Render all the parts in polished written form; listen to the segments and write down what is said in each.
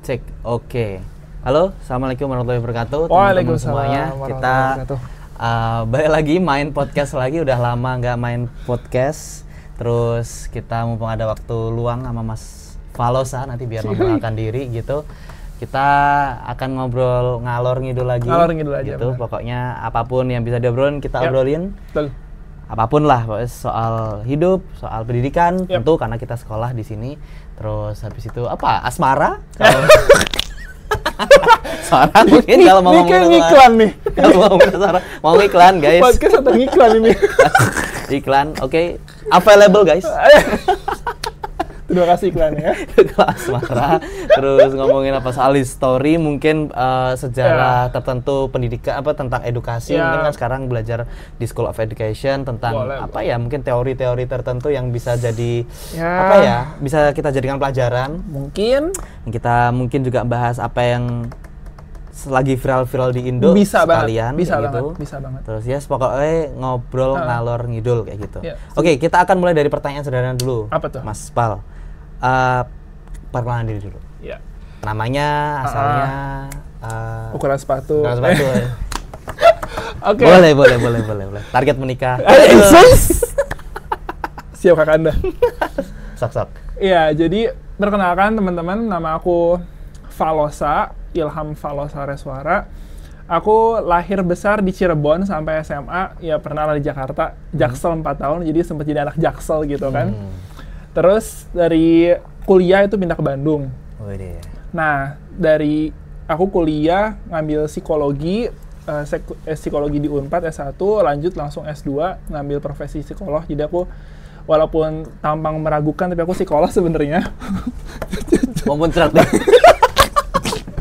Cek, oke. Halo, assalamualaikum warahmatullahi wabarakatuh. Waalaikumsalam semuanya. Kita balik lagi main podcast lagi. Udah lama nggak main podcast. Terus kita mumpung ada waktu luang sama Mas Falosa nanti biar memperkenalkan diri gitu. Kita akan ngobrol ngalor ngidul lagi. Ngalor ngidul aja. Gitu. Pokoknya apapun yang bisa diobrolin kita obrolin. Betul. Apapun lah, soal hidup, soal pendidikan, tentu karena kita sekolah di sini. Terus habis itu apa? Asmara? Suara mungkin kalau mau ngomong iklan nih. Kalau mau iklan guys. Podcast atau iklan ini? Iklan, oke. Available guys. Terima kasih iklannya. Kalau Asmara, terus ngomongin apa soal history, mungkin sejarah tertentu pendidikan apa tentang edukasi. Mungkin kan sekarang belajar di School of Education tentang apa ya, mungkin teori-teori tertentu yang bisa jadi apa ya, bisa kita jadikan pelajaran. Mungkin kita mungkin juga bahas apa yang lagi viral-viral di Indo bisa sekalian bisa gitu. Bisa banget. Terus ya pokoknya ngobrol ngalor ngidul kayak gitu. Oke, Oke, kita akan mulai dari pertanyaan sederhana dulu. Apa tuh? Mas Pal. Perkenalan diri dulu. Ya. Namanya, asalnya, ukuran sepatu. ukuran sepatu. Ya. Oke. Boleh. Target menikah. Siap kakak Anda. Sok. Iya, jadi perkenalkan teman-teman, nama aku Falosa, Ilham Falosa Reswara. Aku lahir besar di Cirebon sampai SMA, ya pernah lah di Jakarta, Jaksel 4 tahun, jadi sempat jadi anak Jaksel gitu kan. Terus dari kuliah itu pindah ke Bandung. Nah, dari aku kuliah ngambil psikologi, psikologi di Unpad S1, lanjut langsung S2 ngambil profesi psikolog. Jadi aku walaupun tampang meragukan tapi aku psikolog sebenarnya. Mau muncrat deh.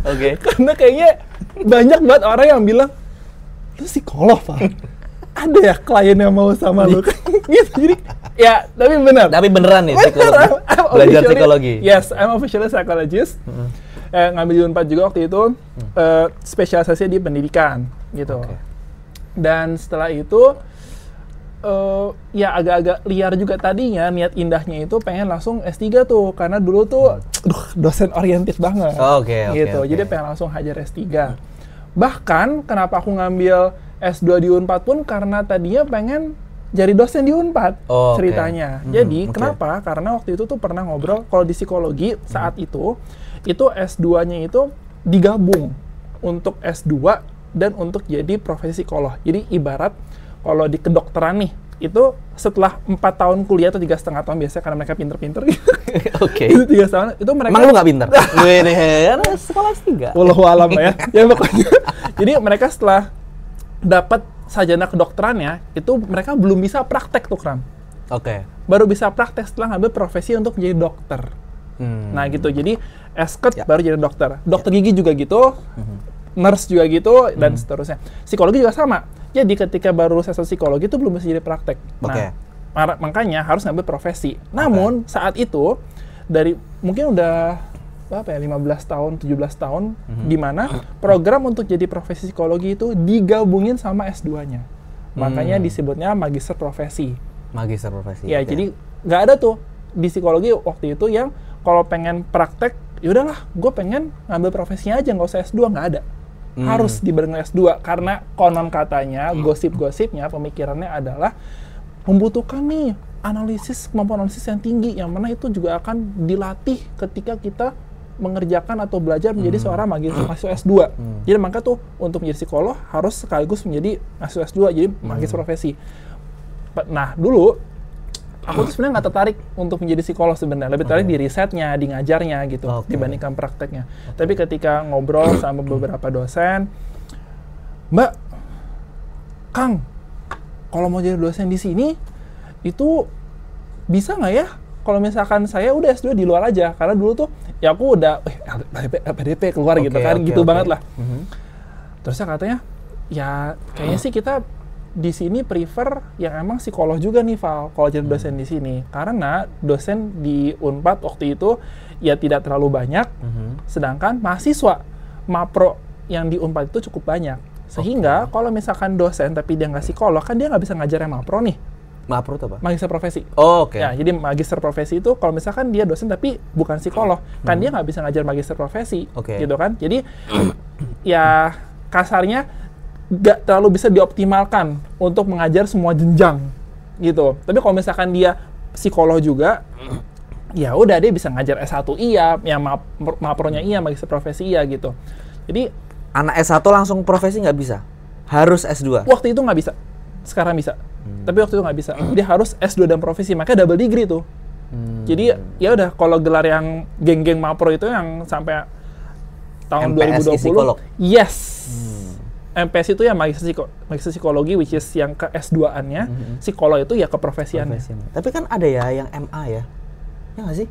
Oke. Karena kayaknya banyak banget orang yang bilang, lu psikolog, Pak? Ada ya klien yang mau sama lu? Gitu, jadi ya, tapi benar. Tapi beneran nih psikologi. Belajar psikologi. Yes, I'm officially psychologist. Ngambil di Unpad juga waktu itu, spesialisasi di pendidikan gitu. Dan setelah itu ya agak-agak liar juga tadinya, niat indahnya itu pengen langsung S3 tuh, karena dulu tuh dosen oriented banget. Gitu. Jadi pengen langsung hajar S3. Bahkan kenapa aku ngambil S2 di Unpad pun karena tadinya pengen jadi dosen di Unpad ceritanya. Jadi kenapa? Karena waktu itu tuh pernah ngobrol kalau di psikologi saat itu S2-nya itu digabung untuk S2 dan untuk jadi profesi psikolog. Jadi ibarat kalau di kedokteran nih, itu setelah 4 tahun kuliah atau 3,5 tahun biasanya karena mereka pinter-pinter. Itu 3 tahun, itu mereka... Emang lu nggak pinter? Sekolah S3. Wallahu alam ya. Ya pokoknya. Jadi mereka setelah dapat sarjana kedokterannya, itu mereka belum bisa praktek tuh, Kram. Baru bisa praktek setelah ngambil profesi untuk menjadi dokter. Nah gitu, jadi esket baru jadi dokter. Dokter gigi juga gitu, nurse juga gitu, dan seterusnya. Psikologi juga sama. Jadi ketika baru selesai psikologi itu belum bisa jadi praktek. Nah, makanya harus ngambil profesi. Namun saat itu dari mungkin udah berapa ya, 15 tahun, 17 tahun, di mana program untuk jadi profesi psikologi itu digabungin sama S2-nya. Makanya disebutnya magister profesi. Magister profesi. Ya, jadi nggak ada tuh di psikologi waktu itu yang kalau pengen praktek, yaudahlah, gue pengen ngambil profesinya aja, nggak usah S2, nggak ada. Harus dibareng S2, karena konon katanya, gosip-gosipnya, pemikirannya adalah membutuhkan nih kemampuan analisis yang tinggi, yang mana itu juga akan dilatih ketika kita mengerjakan atau belajar menjadi seorang mahasiswa S2. Jadi maka tuh untuk menjadi psikolog harus sekaligus menjadi mahasiswa S2, jadi mahasiswa profesi. Nah dulu aku tuh sebenarnya nggak tertarik untuk menjadi psikolog sebenarnya, lebih tertarik di risetnya, di ngajarnya gitu, dibandingkan prakteknya. Tapi ketika ngobrol sama beberapa dosen, Mbak, Kang, kalau mau jadi dosen di sini, itu bisa nggak ya? Kalau misalkan saya udah S2 di luar aja, karena dulu tuh ya aku udah LPDP keluar gitu kan, gitu banget lah. Terusnya katanya, ya kayaknya sih kita di sini prefer yang emang psikolog juga nih, Val, kalau jadi dosen di sini. Karena dosen di Unpad waktu itu ya tidak terlalu banyak, sedangkan mahasiswa mapro yang di Unpad itu cukup banyak. Sehingga kalau misalkan dosen tapi dia nggak psikolog, kan dia nggak bisa ngajar yang mapro nih. Mapro itu apa? Magister profesi. Oh, oke. Ya, jadi magister profesi itu kalau misalkan dia dosen tapi bukan psikolog, kan dia nggak bisa ngajar magister profesi, gitu kan? Jadi ya kasarnya nggak terlalu bisa dioptimalkan untuk mengajar semua jenjang, gitu. Tapi kalau misalkan dia psikolog juga, ya udah dia bisa ngajar S1 iya, yang mapronya iya, magister profesi iya gitu. Jadi anak S1 langsung profesi nggak bisa? Harus S2? Waktu itu nggak bisa. Sekarang bisa. Tapi waktu itu nggak bisa. Dia harus S2 dan profesi, makanya double degree tuh. Jadi ya udah kalau gelar yang geng-geng mapro itu yang sampai tahun MPSI 2020. psikolog. Yes. MPS itu ya magister psikologi, which is yang ke S2-annya. Psikolog itu ya keprofesiannya. Tapi kan ada ya yang MA ya. Ya nggak sih?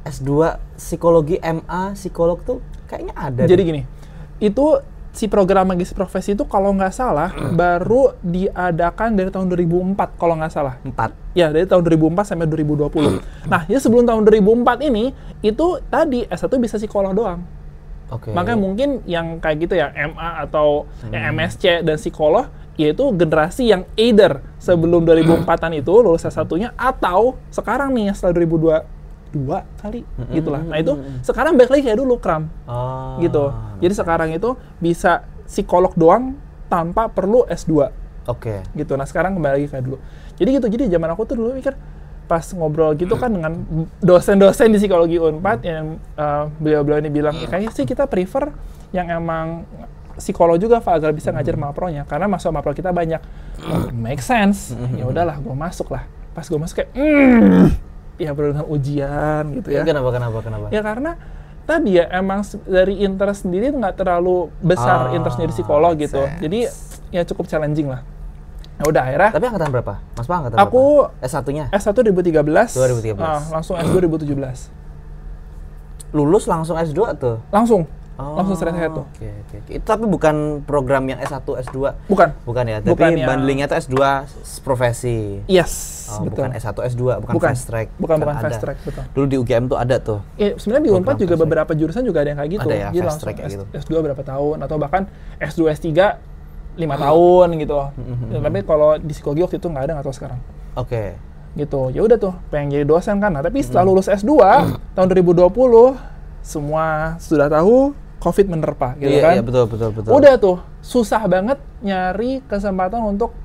S2 psikologi, MA psikolog tuh kayaknya ada. Jadi gini, itu si program magister profesi itu kalau nggak salah baru diadakan dari tahun 2004 kalau nggak salah. 4. Ya, dari tahun 2004 sampai 2020. Nah, ya sebelum tahun 2004 ini, itu tadi S1 bisa psikolog doang. Makanya mungkin yang kayak gitu ya, MA atau MSc dan psikolog, yaitu generasi yang either sebelum 2004-an itu lulus S1-nya, atau sekarang nih setelah 2022 kali, gitulah. Nah itu sekarang balik lagi kayak dulu, Kram. Gitu. Jadi sekarang itu bisa psikolog doang tanpa perlu S2. Gitu. Nah sekarang kembali lagi kayak dulu. Jadi gitu, jadi zaman aku tuh dulu mikir, pas ngobrol gitu kan dengan dosen-dosen di psikologi Unpad yang beliau-beliau ini bilang, kayaknya sih kita prefer yang emang psikolog juga, Pak, agar bisa ngajar mapronya. Karena mahasiswa mapro kita banyak. Make sense. Ya udahlah, gue masuk lah. Pas gue masuk kayak, ya baru dengan ujian gitu ya. Kenapa? Ya karena tadi ya emang dari interest sendiri nggak terlalu besar interestnya di psikolog gitu. Jadi ya cukup challenging lah. Ya udah akhirnya. Tapi angkatan berapa? Mas Pak angkatan aku berapa? S1-nya? S1 2013. 2013. Langsung S2 2017. Lulus langsung S2 tuh? Langsung straight ahead tuh. Itu tapi bukan program yang S1, S2? Bukan ya? Tapi bundlingnya tuh S2 profesi? Yes, betul. Bukan S1, S2, bukan fast track? Bukan fast track, betul. Dulu di UGM tuh ada tuh? Sebenarnya di Unpad juga beberapa jurusan juga ada yang kayak gitu. Ada ya, jadi fast track kayak gitu? S2 berapa tahun, atau bahkan S2, S3 5 tahun gitu. Tapi kalau di psikologi waktu itu nggak ada, nggak tahu sekarang. Gitu. Ya udah tuh, pengen jadi dosen kan. Nah, tapi setelah lulus S2 tahun 2020, semua sudah tahu COVID menerpa gitu kan. Iya, betul. Udah tuh, susah banget nyari kesempatan untuk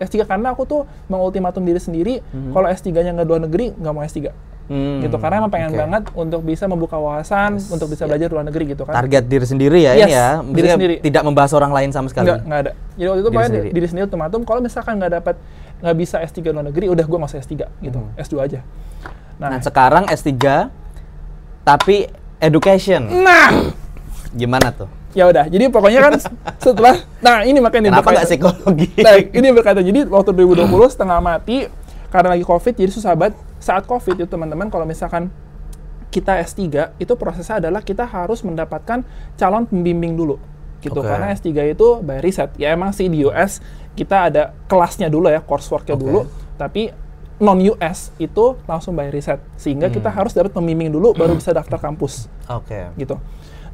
S3 karena aku tuh mengultimatum diri sendiri, kalau S3-nya nggak luar negeri, nggak mau S3. Gitu, karena emang pengen banget untuk bisa membuka wawasan, untuk bisa belajar luar negeri gitu kan. Target diri sendiri ya ini ya? Diri sendiri. Tidak membahas orang lain sama sekali? Nggak ada. Jadi waktu itu pokoknya diri sendiri ultimatum, kalau misalkan nggak bisa S3 luar negeri, udah gue nggak usah S3 gitu, S2 aja. Nah sekarang S3, tapi education. Nah! Gimana tuh? Ya udah, jadi pokoknya kan setelah, nah ini makanya kenapa nggak psikologi? Nah ini berkaitan, jadi waktu 2020 setengah mati, karena lagi COVID, jadi susah banget. Saat COVID itu teman-teman, kalau misalkan kita S3, itu prosesnya adalah kita harus mendapatkan calon pembimbing dulu. Gitu, karena S3 itu by riset. Ya emang sih di US, kita ada kelasnya dulu ya, coursework-nya dulu. Tapi non-US itu langsung by riset. Sehingga kita harus dapat pembimbing dulu, baru bisa daftar kampus. Gitu.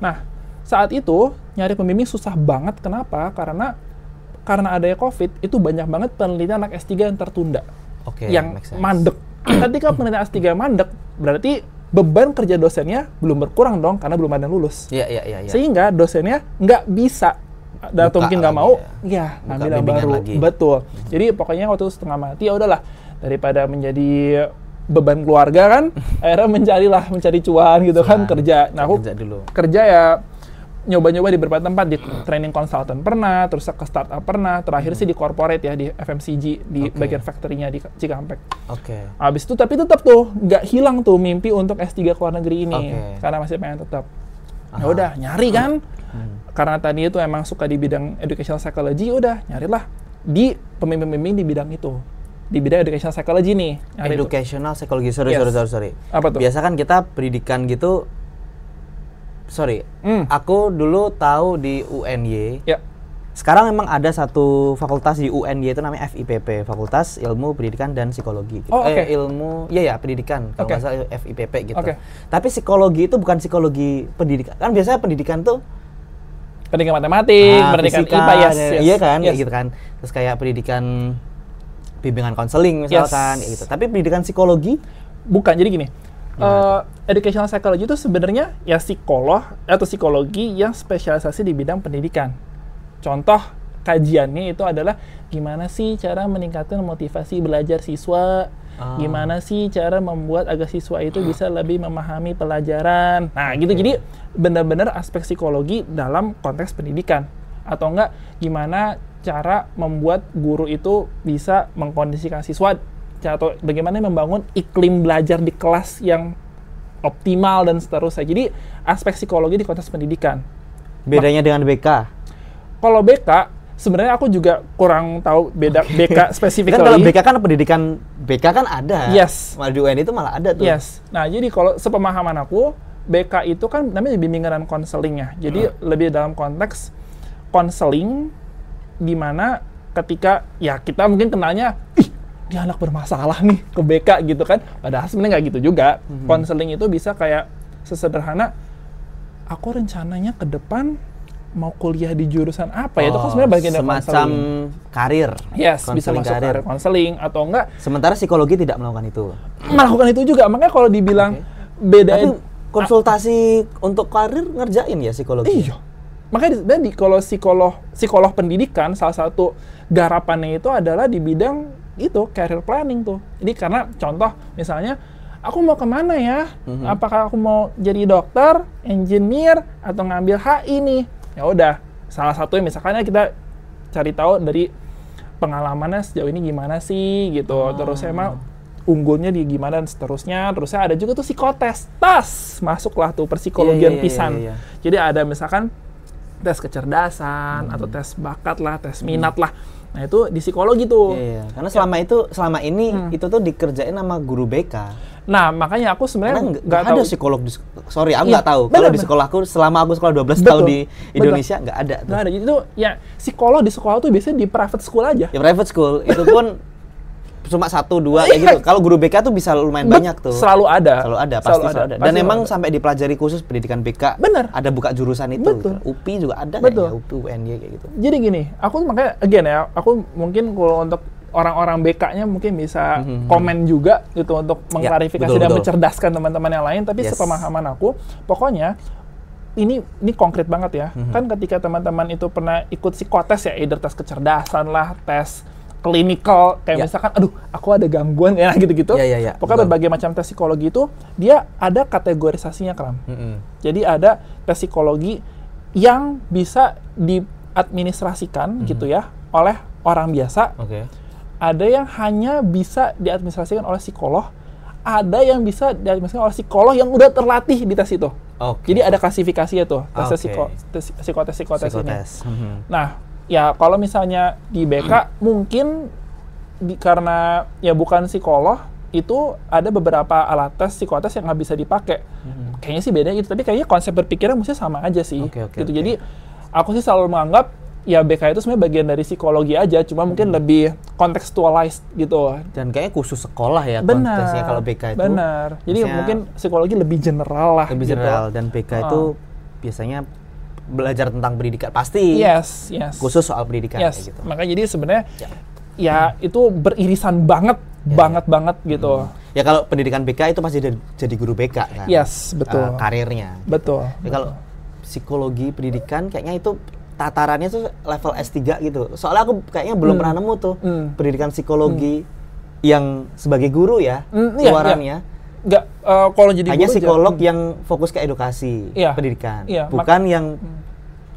Nah, saat itu nyari pembimbing susah banget. Kenapa? Karena adanya COVID, itu banyak banget penelitian anak S3 yang tertunda. Yang mandek. Ketika penelitian S3 mandek, berarti beban kerja dosennya belum berkurang dong, karena belum ada yang lulus. Sehingga dosennya nggak bisa, atau mungkin nggak mau, ngambil yang baru. Betul. Jadi pokoknya waktu setengah mati, ya udahlah, daripada menjadi beban keluarga kan, akhirnya mencari cuan gitu kan, kerja. Nah aku kerja ya nyoba-nyoba di beberapa tempat, di training consultant pernah, terus ke startup pernah, terakhir sih di corporate ya, di FMCG, di bagian factory-nya di Cikampek. Habis itu tapi tetap tuh nggak hilang tuh mimpi untuk S3 ke luar negeri ini, karena masih pengen tetap. Ya udah nyari kan, karena tadi itu emang suka di bidang educational psychology, udah nyarilah di pembimbing-pembimbing di bidang itu. Di bidang educational psychology nih. Educational psychology, sorry. Apa tuh? Biasa kan kita pendidikan gitu, aku dulu tahu di UNY. Sekarang memang ada satu fakultas di UNY itu namanya FIPP, Fakultas Ilmu Pendidikan dan Psikologi. Gitu. Ilmu, pendidikan, kalau nggak salah FIPP gitu. Tapi psikologi itu bukan psikologi pendidikan. Kan biasanya pendidikan tuh pendidikan matematik, pendidikan fisika, IPA, iya kan, kayak gitu kan. Terus kayak pendidikan bimbingan konseling misalkan kayak gitu. Tapi pendidikan psikologi bukan. Jadi gini, educational psychology itu sebenarnya ya psikolog atau psikologi yang spesialisasi di bidang pendidikan. Contoh kajiannya itu adalah gimana sih cara meningkatkan motivasi belajar siswa, gimana sih cara membuat agar siswa itu bisa lebih memahami pelajaran. Nah, gitu. Jadi benar-benar aspek psikologi dalam konteks pendidikan. Atau enggak gimana cara membuat guru itu bisa mengkondisikan siswa, atau bagaimana membangun iklim belajar di kelas yang optimal dan seterusnya. Jadi aspek psikologi di konteks pendidikan. Bedanya dengan BK? Kalau BK, sebenarnya aku juga kurang tahu beda BK spesifikally. Kan kalau BK kan pendidikan BK kan ada. Yes. Malah di UN itu malah ada tuh. Yes. Nah, jadi kalau sepemahaman aku, BK itu kan namanya bimbingan dan konseling ya. Jadi lebih dalam konteks konseling, di mana ketika ya kita mungkin kenalnya, dia anak bermasalah nih ke BK gitu kan. Padahal sebenarnya nggak gitu juga. Konseling itu bisa kayak sesederhana, aku rencananya ke depan mau kuliah di jurusan apa ya, itu kan sebenarnya bagian dari semacam karir. Yes, bisa masuk karir konseling atau enggak. Sementara psikologi tidak melakukan itu. Melakukan itu juga, makanya kalau dibilang bedain. Tapi konsultasi untuk karir ngerjain ya psikologi? Iya. Makanya kalau psikolog pendidikan, salah satu garapannya itu adalah di bidang itu, career planning tuh. Jadi karena contoh misalnya, aku mau kemana ya? Apakah aku mau jadi dokter, engineer, atau ngambil HI nih? Ya udah, salah satunya misalkan kita cari tahu dari pengalamannya sejauh ini gimana sih gitu. Terus emang unggulnya di gimana dan seterusnya. Terusnya ada juga tuh psikotes. Masuklah tuh perpsikologian pisan. Jadi ada misalkan tes kecerdasan atau tes bakat lah, tes minat lah. Nah, itu di psikologi tuh. Karena selama ini itu tuh dikerjain sama guru BK. Nah, makanya aku sebenarnya nggak tahu. Ada psikolog aku nggak tahu. Kalau di sekolahku, selama aku sekolah 12 tahun di Indonesia, nggak ada. Nggak ada. Jadi itu ya psikolog di sekolah tuh biasanya di private school aja. Ya private school, itu pun cuma 1, 2 kayak gitu. Kalau guru BK tuh bisa lumayan banyak tuh. Selalu ada. Pasti selalu ada. Dan emang sampai dipelajari khusus pendidikan BK. Bener. Ada buka jurusan itu. Gitu. UPI juga ada kayaknya, UPI, UNY kayak gitu. Jadi gini, aku makanya again ya, aku mungkin kalau untuk orang-orang BK-nya mungkin bisa komen juga gitu untuk mengklarifikasi dan mencerdaskan teman-teman yang lain. Tapi sepemahaman aku, pokoknya ini konkret banget ya. Kan ketika teman-teman itu pernah ikut psikotes ya, either tes kecerdasan lah, tes klinikal, kayak misalkan, aduh, aku ada gangguan, ya gitu-gitu. Pokoknya berbagai macam tes psikologi itu, dia ada kategorisasinya, Kram. Jadi ada tes psikologi yang bisa diadministrasikan, gitu ya, oleh orang biasa. Ada yang hanya bisa diadministrasikan oleh psikolog, ada yang bisa diadministrasikan oleh psikolog yang udah terlatih di tes itu. Jadi ada klasifikasinya tuh, psikotes ini. Nah, ya kalau misalnya di BK mungkin karena ya bukan psikolog, itu ada beberapa alat tes psikotes yang nggak bisa dipakai. Kayaknya sih beda gitu, tapi kayaknya konsep berpikirnya mesti sama aja sih. Jadi aku sih selalu menganggap ya BK itu sebenarnya bagian dari psikologi aja, cuma mungkin lebih contextualized gitu. Dan kayaknya khusus sekolah ya konteksnya kalau BK itu. Benar. Jadi mungkin psikologi lebih general lah. Lebih general, dan BK itu biasanya belajar tentang pendidikan pasti. Yes. Khusus soal pendidikan kayak gitu. Makanya jadi sebenarnya ya itu beririsan banget gitu. Ya kalau pendidikan BK itu pasti jadi guru BK kan. Yes, betul. Karirnya. Betul. Ya, kalau psikologi pendidikan kayaknya itu tatarannya tuh level S3 gitu. Soalnya aku kayaknya belum pernah nemu tuh pendidikan psikologi yang sebagai guru ya, keluarannya. Nggak, kalau jadi hanya guru psikolog yang fokus ke edukasi pendidikan, bukan yang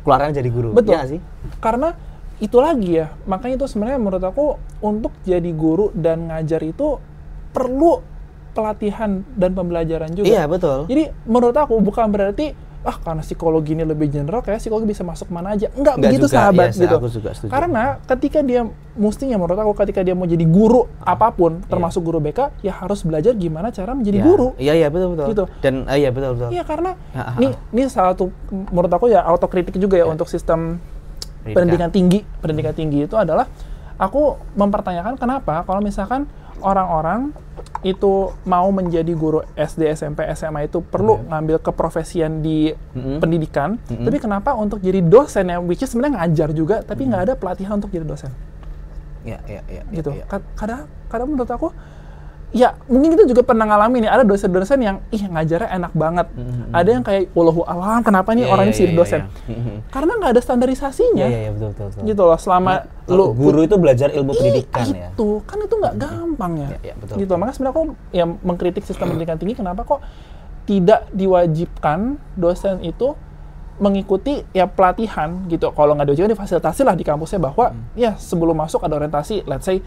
keluarannya jadi guru. Betul. Ya sih? Karena itu lagi ya, makanya itu sebenarnya menurut aku untuk jadi guru dan ngajar itu perlu pelatihan dan pembelajaran juga. Iya, betul. Jadi menurut aku bukan berarti karena psikologi ini lebih general, kayak psikologi bisa masuk mana aja. Enggak begitu juga, sahabat gitu. Aku juga setuju. Karena ketika dia mestinya menurut aku ketika dia mau jadi guru apapun, termasuk guru BK, ya harus belajar gimana cara menjadi guru. Iya betul. Gitu. Dan iya betul. Iya karena ini salah satu menurut aku ya autokritik juga ya untuk sistem pendidikan tinggi itu adalah aku mempertanyakan kenapa kalau misalkan orang-orang itu mau menjadi guru SD, SMP, SMA itu perlu ngambil keprofesian di pendidikan, tapi kenapa untuk jadi dosen yang which is sebenarnya ngajar juga, tapi nggak ada pelatihan untuk jadi dosen? gitu. Kadang menurut aku, ya mungkin kita juga pernah ngalamin nih, ada dosen-dosen yang ngajarnya enak banget. Ada yang kayak wallahu alam, kenapa nih orang sih dosen? Karena nggak ada standarisasinya. Betul. Gitu loh, selama guru itu belajar ilmu pendidikan ya. Itu kan itu nggak gampang ya. Betul. Gitu. Makanya sebenarnya aku yang mengkritik sistem pendidikan tinggi, kenapa kok tidak diwajibkan dosen itu mengikuti ya pelatihan gitu. Kalau nggak diwajibkan, difasilitasi lah di kampusnya bahwa ya sebelum masuk ada orientasi, let's say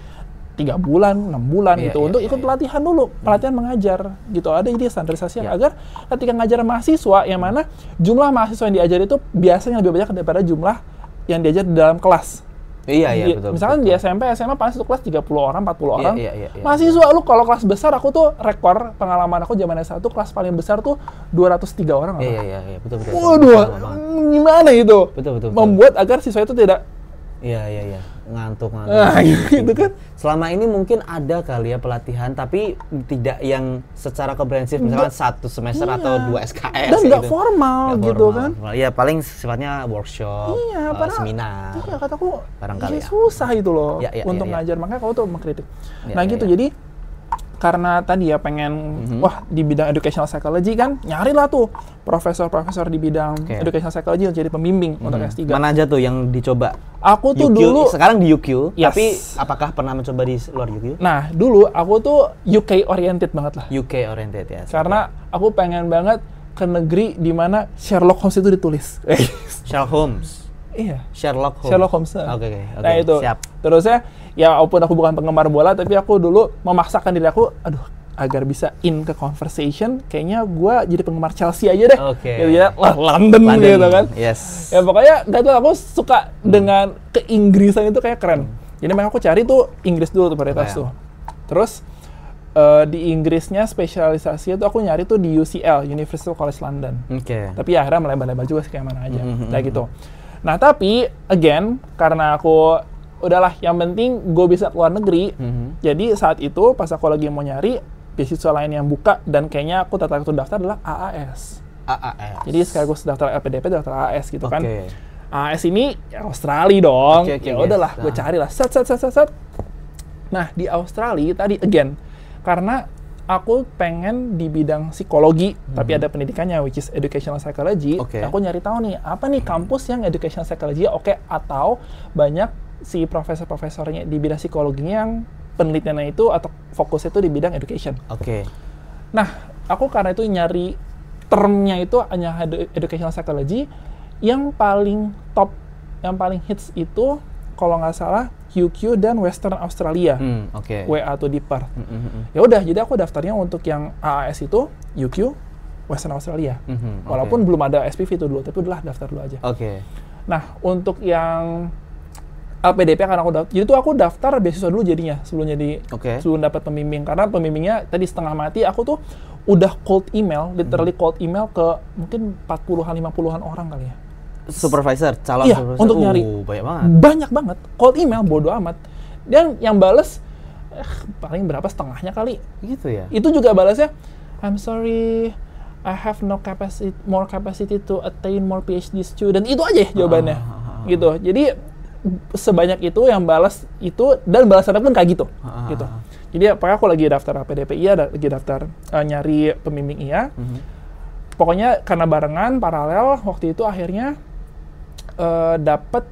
3 bulan, 6 bulan gitu, untuk ikut pelatihan dulu, pelatihan mengajar gitu. Ada jadi standarisasi agar ketika ngajar mahasiswa, yang mana jumlah mahasiswa yang diajar itu biasanya lebih banyak daripada jumlah yang diajar di dalam kelas. Betul. Misalkan di SMP, SMA pasti satu kelas 30 orang, 40 orang. Mahasiswa lu kalau kelas besar, aku tuh rekor pengalaman aku zaman S1, kelas paling besar tuh 203 orang. Betul. Waduh, gimana itu? Betul. Membuat agar siswa itu tidak ngantuk. Gitu kan. Selama ini mungkin ada kali ya pelatihan, tapi tidak yang secara komprehensif, misalkan 1 semester atau 2 SKS. Dan nggak formal gitu kan. Iya, paling sifatnya workshop, seminar. Iya, kataku barangkali susah itu loh untuk ngajar. Makanya kau tuh mengkritik. Jadi karena tadi ya pengen di bidang educational psychology kan, nyarilah tuh profesor-profesor di bidang educational psychology untuk jadi pembimbing untuk S3. Mana aja tuh yang dicoba? Aku tuh UQ, dulu sekarang di UQ, tapi apakah pernah mencoba di luar UQ? Nah, dulu aku tuh UK oriented banget lah. UK oriented ya. Karena aku pengen banget ke negeri di mana Sherlock Holmes itu ditulis. Sherlock Holmes. Iya. Sherlock Holmes. Oke. Nah itu. Siap. Terusnya, ya walaupun aku bukan penggemar bola, tapi aku dulu memaksakan diri aku, agar bisa in ke conversation, kayaknya gue jadi penggemar Chelsea aja deh. Gitu ya, London gitu kan. Yes. Ya pokoknya gak tau, aku suka dengan keinggrisan itu kayak keren. Jadi makanya aku cari tuh Inggris dulu tuh prioritas tuh. Terus di Inggrisnya spesialisasi itu aku nyari tuh di UCL, University College London. Tapi ya akhirnya melebar-lebar juga sih kayak mana aja. Kayak gitu. Nah tapi, again, karena aku udahlah, yang penting gue bisa keluar negeri. Jadi saat itu pas aku lagi mau nyari beasiswa lain yang buka, dan kayaknya aku tertarik untuk daftar adalah AAS. Jadi sekaligus daftar LPDP, daftar AAS gitu kan. AAS ini ya Australia dong. Ya udahlah, gue carilah. Set. Nah di Australia tadi again, karena aku pengen di bidang psikologi, tapi ada pendidikannya, which is educational psychology. Aku nyari tahu nih, apa nih kampus yang educational psychology atau banyak si profesor-profesornya di bidang psikologinya yang penelitiannya itu atau fokusnya itu di bidang education. Nah, aku karena itu nyari termnya itu hanya educational psychology, yang paling top, yang paling hits itu kalau nggak salah UQ dan Western Australia. WA atau di Perth. Ya udah, jadi aku daftarnya untuk yang AAS itu UQ Western Australia. Walaupun belum ada SPV itu dulu, tapi udahlah daftar dulu aja. Nah, untuk yang LPDP karena jadi tuh aku daftar beasiswa dulu jadinya sebelum dapat pembimbing, karena pembimbingnya tadi setengah mati. Aku tuh udah cold email, literally cold email ke mungkin 40-an 50-an orang kali ya. Supervisor, calon supervisor. Untuk nyari. Banyak banget. Cold email, bodo amat. Dan yang bales paling berapa, setengahnya kali. Gitu ya. Itu juga balasnya, I'm sorry, I have no more capacity to attain more PhD student. Itu aja jawabannya. Gitu. Jadi sebanyak itu yang balas itu, dan balasannya pun kayak gitu. Gitu. Jadi apakah aku lagi daftar PDP lagi daftar nyari pembimbing pokoknya karena barengan paralel waktu itu akhirnya dapat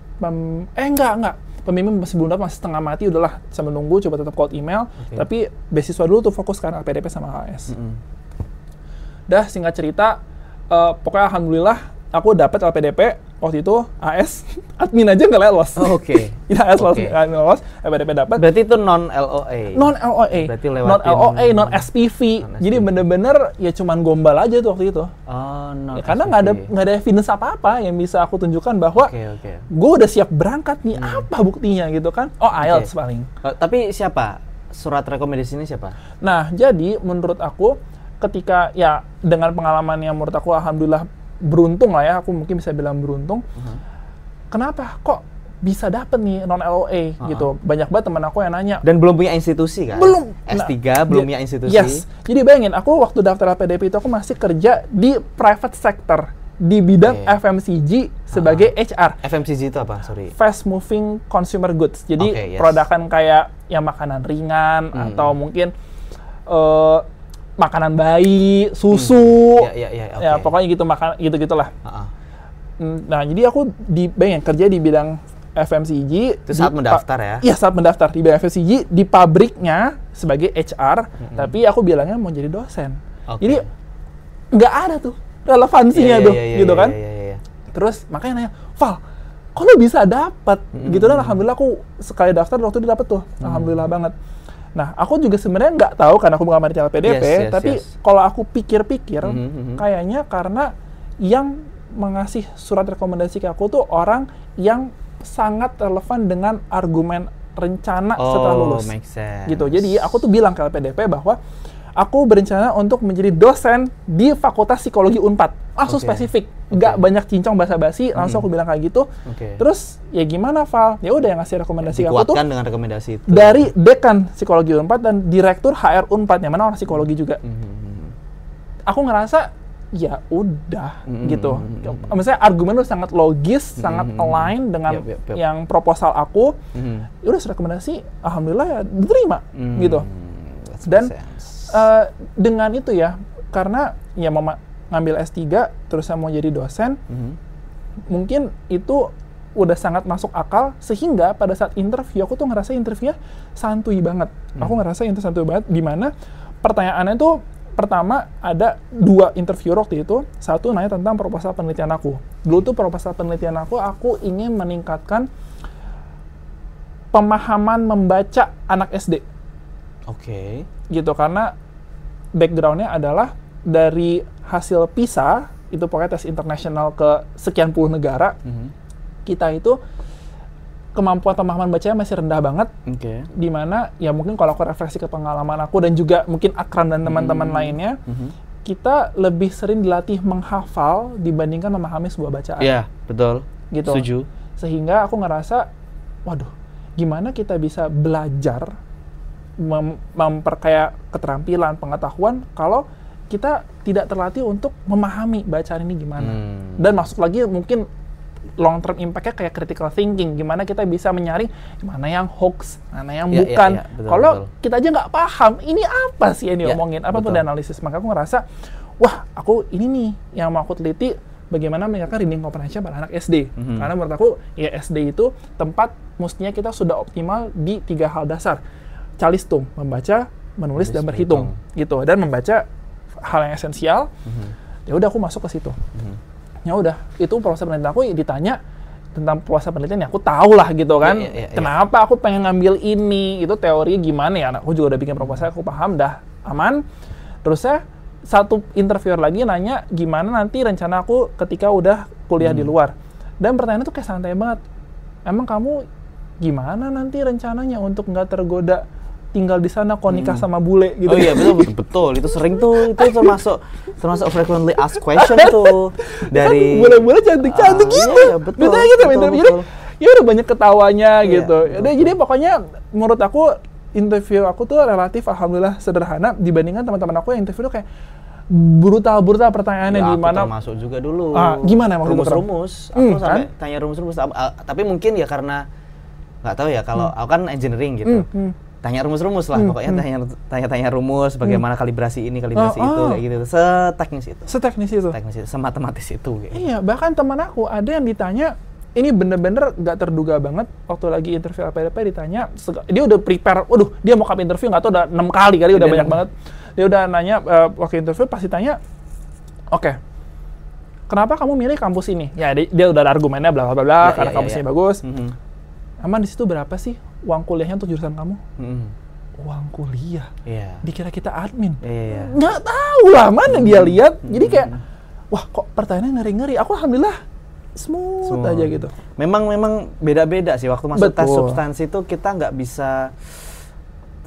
pembimbing masih belum dapat, masih setengah mati, udahlah sambil nunggu, coba tetap cold email. Tapi beasiswa dulu tuh fokus karena PDP sama AS. Dah singkat cerita, pokoknya alhamdulillah aku dapat LPDP waktu itu. AS admin aja nggak lolos. AS lolos, LPDP dapat. Berarti itu non LOA. Berarti non LOA, non SPV. Jadi bener-bener ya cuman gombal aja tuh waktu itu. Karena nggak ada evidence apa-apa yang bisa aku tunjukkan bahwa gue udah siap berangkat nih. Apa buktinya gitu kan? IELTS paling. Tapi siapa? Surat rekomendasinya siapa? Nah, jadi menurut aku ketika ya dengan pengalaman yang menurut aku alhamdulillah beruntung lah ya, aku mungkin bisa bilang beruntung. Kenapa kok bisa dapet nih non LOA gitu? Banyak banget teman aku yang nanya. Dan belum punya institusi kan? Belum. S3 belum punya institusi. Yes. Jadi bayangin, aku waktu daftar LPDP itu aku masih kerja di private sector di bidang FMCG sebagai HR. FMCG itu apa? Sorry. Fast moving consumer goods. Jadi yes. produkan kayak yang makanan ringan atau mungkin makanan bayi, susu. Ya, pokoknya gitu gitu-gitulah. Nah, jadi aku kerja di bidang FMCG. Itu saat mendaftar ya? Iya, saat mendaftar di bidang FMCG di pabriknya sebagai HR, tapi aku bilangnya mau jadi dosen. Jadi nggak ada tuh relevansinya gitu kan? Terus makanya nanya, Val, kok lo bisa dapat? Gitu, dan alhamdulillah aku sekali daftar waktu itu dapet tuh, alhamdulillah banget. Nah, aku juga sebenarnya nggak tahu karena aku bukan panitia LPDP, tapi kalau aku pikir-pikir, kayaknya karena yang mengasih surat rekomendasi ke aku tuh orang yang sangat relevan dengan argumen rencana setelah lulus. Make sense. Gitu. Jadi aku tuh bilang ke LPDP bahwa aku berencana untuk menjadi dosen di Fakultas Psikologi Unpad. Langsung spesifik, nggak banyak cincong basa-basi, langsung aku bilang kayak gitu. Terus ya gimana, Val? Ya udah yang ngasih rekomendasi aku tuh dengan rekomendasi itu dari Dekan Psikologi Unpad dan Direktur HR Unpad, yang mana orang psikologi juga. Aku ngerasa ya udah gitu. Maksudnya argumen lu sangat logis, sangat align dengan yang proposal aku. Ya udah rekomendasi, alhamdulillah ya diterima gitu. Dan dengan itu ya, karena ya mau ngambil S3 terus saya mau jadi dosen, mungkin itu udah sangat masuk akal, sehingga pada saat interview aku tuh ngerasa interviewnya santuy banget. Aku ngerasa itu santuy banget, di mana pertanyaannya tuh pertama ada 2 interview waktu itu. Satu nanya tentang proposal penelitian aku. Dulu tuh proposal penelitian aku ingin meningkatkan pemahaman membaca anak SD. Gitu, karena background-nya adalah dari hasil PISA, itu pokoknya tes internasional ke sekian puluh negara, kita itu kemampuan pemahaman bacanya masih rendah banget, dimana ya mungkin kalau aku refleksi ke pengalaman aku dan juga mungkin Akram dan teman-teman lainnya, kita lebih sering dilatih menghafal dibandingkan memahami sebuah bacaan. Iya, betul. Gitu. Setuju. Sehingga aku ngerasa, waduh, gimana kita bisa belajar memperkaya keterampilan, pengetahuan kalau kita tidak terlatih untuk memahami bacaan ini gimana. Dan masuk lagi mungkin long term impact-nya kayak critical thinking, gimana kita bisa menyaring mana yang hoax, mana yang bukan. Kalau kita aja nggak paham, ini apa sih yang diomongin, apa tuh analisis. Maka aku ngerasa, wah, aku ini nih yang mau aku teliti, bagaimana meningkatkan reading comprehension pada anak SD. Karena menurut aku, ya SD itu tempat mestinya kita sudah optimal di 3 hal dasar. Calistung, membaca, menulis, dan berhitung. Gitu. Dan membaca hal yang esensial, ya udah aku masuk ke situ. Ya udah, itu proses penelitian aku ditanya tentang proses penelitian, ya aku tahu lah gitu kan. Kenapa aku pengen ngambil ini, itu teorinya gimana ya. Aku juga udah bikin proposal, aku paham, dah aman. Terus saya satu interviewer lagi nanya gimana nanti rencana aku ketika udah kuliah di luar. Dan pertanyaan itu kayak santai banget. Emang kamu gimana nanti rencananya untuk nggak tergoda tinggal di sana kok nikah sama bule gitu. Oh iya, betul. Itu sering tuh, itu termasuk frequently asked question tuh dari bule-bule cantik-cantik gitu. Iya, betul. Jadi ya udah banyak ketawanya gitu. Jadi pokoknya menurut aku interview aku tuh relatif alhamdulillah sederhana dibandingkan teman-teman aku yang interview tuh kayak brutal pertanyaannya, di mana termasuk juga dulu. Gimana emang rumus-rumus? Aku sampai tanya rumus-rumus, tapi mungkin ya karena nggak tahu ya, kalau aku kan engineering gitu. Tanya rumus-rumus lah, pokoknya tanya rumus, bagaimana kalibrasi ini, kalibrasi itu, kayak gitu. Seteknis itu, sematematis itu. Kayak. Iya, bahkan teman aku ada yang ditanya, ini bener-bener gak terduga banget, waktu lagi interview LPDP ditanya, dia udah prepare, waduh, dia mau ke interview nggak tahu udah 6 kali udah banyak banget. Dia udah nanya, waktu interview pasti tanya, oke, kenapa kamu milih kampus ini? Ya, dia udah ada argumennya, bla bla bla, karena kampusnya bagus. Emang di situ berapa sih uang kuliahnya untuk jurusan kamu? Uang kuliah? Dikira kita admin? Nggak tahu lah, mana dia lihat. Jadi kayak, wah kok pertanyaannya ngeri-ngeri. Aku alhamdulillah smooth aja gitu. Memang beda-beda sih waktu masuk tes substansi itu, kita nggak bisa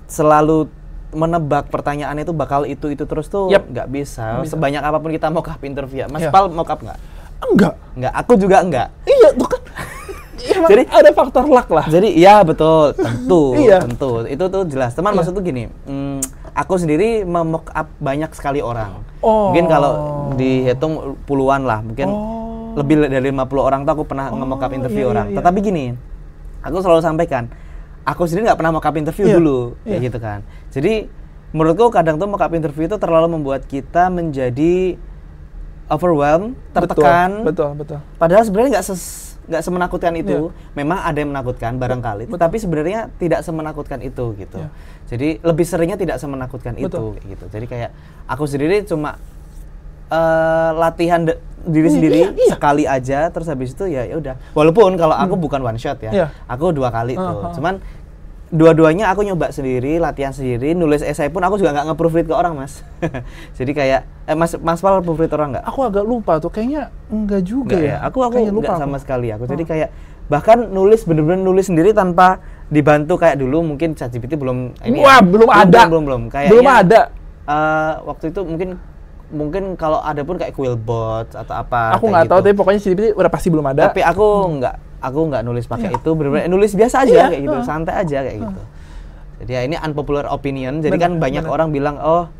selalu menebak pertanyaan itu bakal itu terus tuh, nggak bisa. Sebanyak apapun kita mock up interview. Mas Pal mock up nggak? Enggak. Aku juga enggak. Iya, tuh kan. Jadi ada faktor luck lah. Jadi ya betul, tentu. Itu tuh jelas. Teman maksud tuh gini, aku sendiri memock up banyak sekali orang. Mungkin kalau dihitung puluhan lah, mungkin lebih dari 50 orang tuh aku pernah nge-mock up interview orang. Tetapi gini, aku selalu sampaikan, aku sendiri nggak pernah mock up interview dulu, kayak gitu kan. Jadi menurutku kadang tuh mock up interview itu terlalu membuat kita menjadi overwhelmed, tertekan. Betul. Padahal sebenarnya nggak semenakutkan itu. Memang ada yang menakutkan barangkali, tapi sebenarnya tidak semenakutkan itu gitu. Jadi lebih seringnya tidak semenakutkan itu kayak gitu. Jadi kayak aku sendiri cuma latihan diri sendiri sekali aja, terus habis itu ya udah. Walaupun kalau aku bukan one shot ya, aku 2 kali tuh. Cuman dua-duanya aku nyoba sendiri, latihan sendiri, nulis esai pun aku juga nggak nge-proofread ke orang, Mas. Jadi kayak Mas Pal proofread orang nggak? Aku agak lupa tuh, kayaknya enggak juga ya. Aku nggak sama sekali aku. Jadi kayak bahkan nulis bener-bener nulis sendiri tanpa dibantu kayak dulu mungkin ChatGPT belum ini. Wah, belum ada. Kayaknya belum ada. Waktu itu mungkin kalau ada pun kayak Quillbot atau apa. Aku nggak tahu, tapi pokoknya ChatGPT udah pasti belum ada. Tapi aku nggak nulis pakai itu, bener-bener nulis biasa aja kayak gitu, santai aja kayak gitu. Jadi ya ini unpopular opinion. Jadi kan banyak orang bilang, oh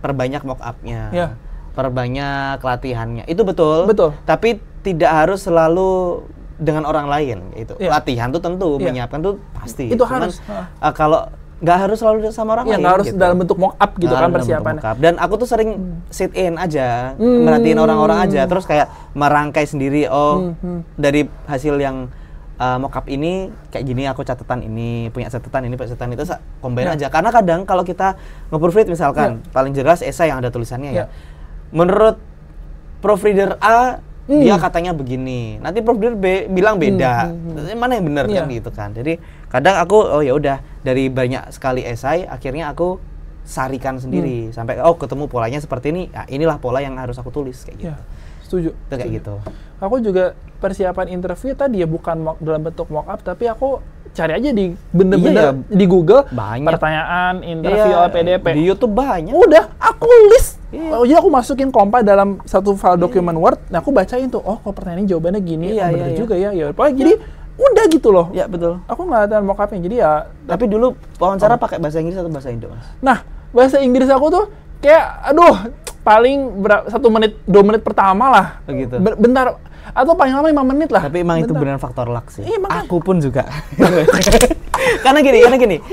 perbanyak mock up-nya, perbanyak latihannya. Itu betul. Tapi tidak harus selalu dengan orang lain gitu. Latihan tuh tentu, menyiapkan tuh pasti. Itu cuman, harus. Kalau nggak harus selalu sama orang lain. Nggak harus gitu. dalam bentuk mock up gitu kan persiapannya. Dan aku tuh sering sit in aja, merhatiin orang-orang aja, terus kayak merangkai sendiri. Dari hasil yang mock up ini kayak gini, aku catatan ini, punya catatan ini, itu combine aja. Karena kadang kalau kita nge-proofread misalkan, paling jelas esai yang ada tulisannya ya. Menurut proofreader A dia katanya begini, nanti proofreader B bilang beda. Mana yang benar kan gitu kan. Jadi kadang aku ya udah dari banyak sekali esai akhirnya aku sarikan sendiri sampai ketemu polanya seperti ini. Ya, inilah pola yang harus aku tulis kayak gitu. Setuju. Itu kayak gitu. Aku juga persiapan interview tadi ya bukan dalam bentuk mock up, tapi aku cari aja di bener-bener di Google banyak pertanyaan interview PDP. Di YouTube banyak. Udah, aku list. Jadi aku masukin compile dalam satu file dokumen Word. Nah, aku bacain tuh. Oh, kok pertanyaan ini jawabannya gini. Bener juga ya. Ya, pokoknya jadi udah gitu loh. Ya, betul. Aku nggak ada mock up-nya. Jadi ya. Tapi dulu wawancara pakai bahasa Inggris atau bahasa Indo, Mas? Nah, bahasa Inggris aku tuh kayak paling 1 menit 2 menit pertama lah. Begitu. Bentar. Atau paling lama 5 menit lah. Tapi emang itu benar faktor luck sih. Aku pun juga. Karena gini.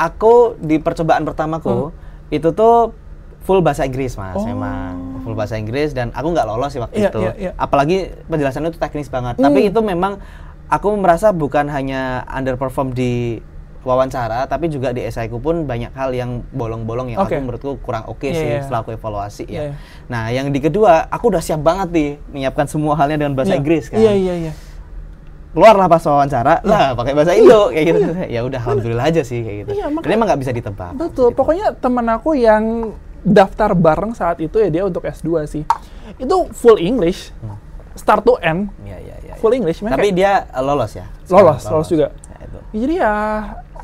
Aku di percobaan pertamaku itu tuh full bahasa Inggris, Mas. Memang full bahasa Inggris dan aku nggak lolos sih waktu itu. Apalagi penjelasannya itu teknis banget. Tapi itu memang aku merasa bukan hanya underperform di wawancara, tapi juga di esaiku pun banyak hal yang bolong-bolong yang aku menurutku kurang oke sih setelah aku evaluasi ya. Nah, yang di kedua, aku udah siap banget nih menyiapkan semua halnya dengan bahasa Inggris kan. Iya. Keluarlah pas wawancara, lah pakai bahasa Indo kayak gitu. Ya udah alhamdulillah aja sih kayak gitu. Dan emang nggak bisa ditebak. Betul. Gitu. Pokoknya temen aku yang daftar bareng saat itu ya dia untuk S2 sih. Itu full English. Start to end. Iya. Full English. Tapi dia lolos ya? Lolos juga. Jadi ya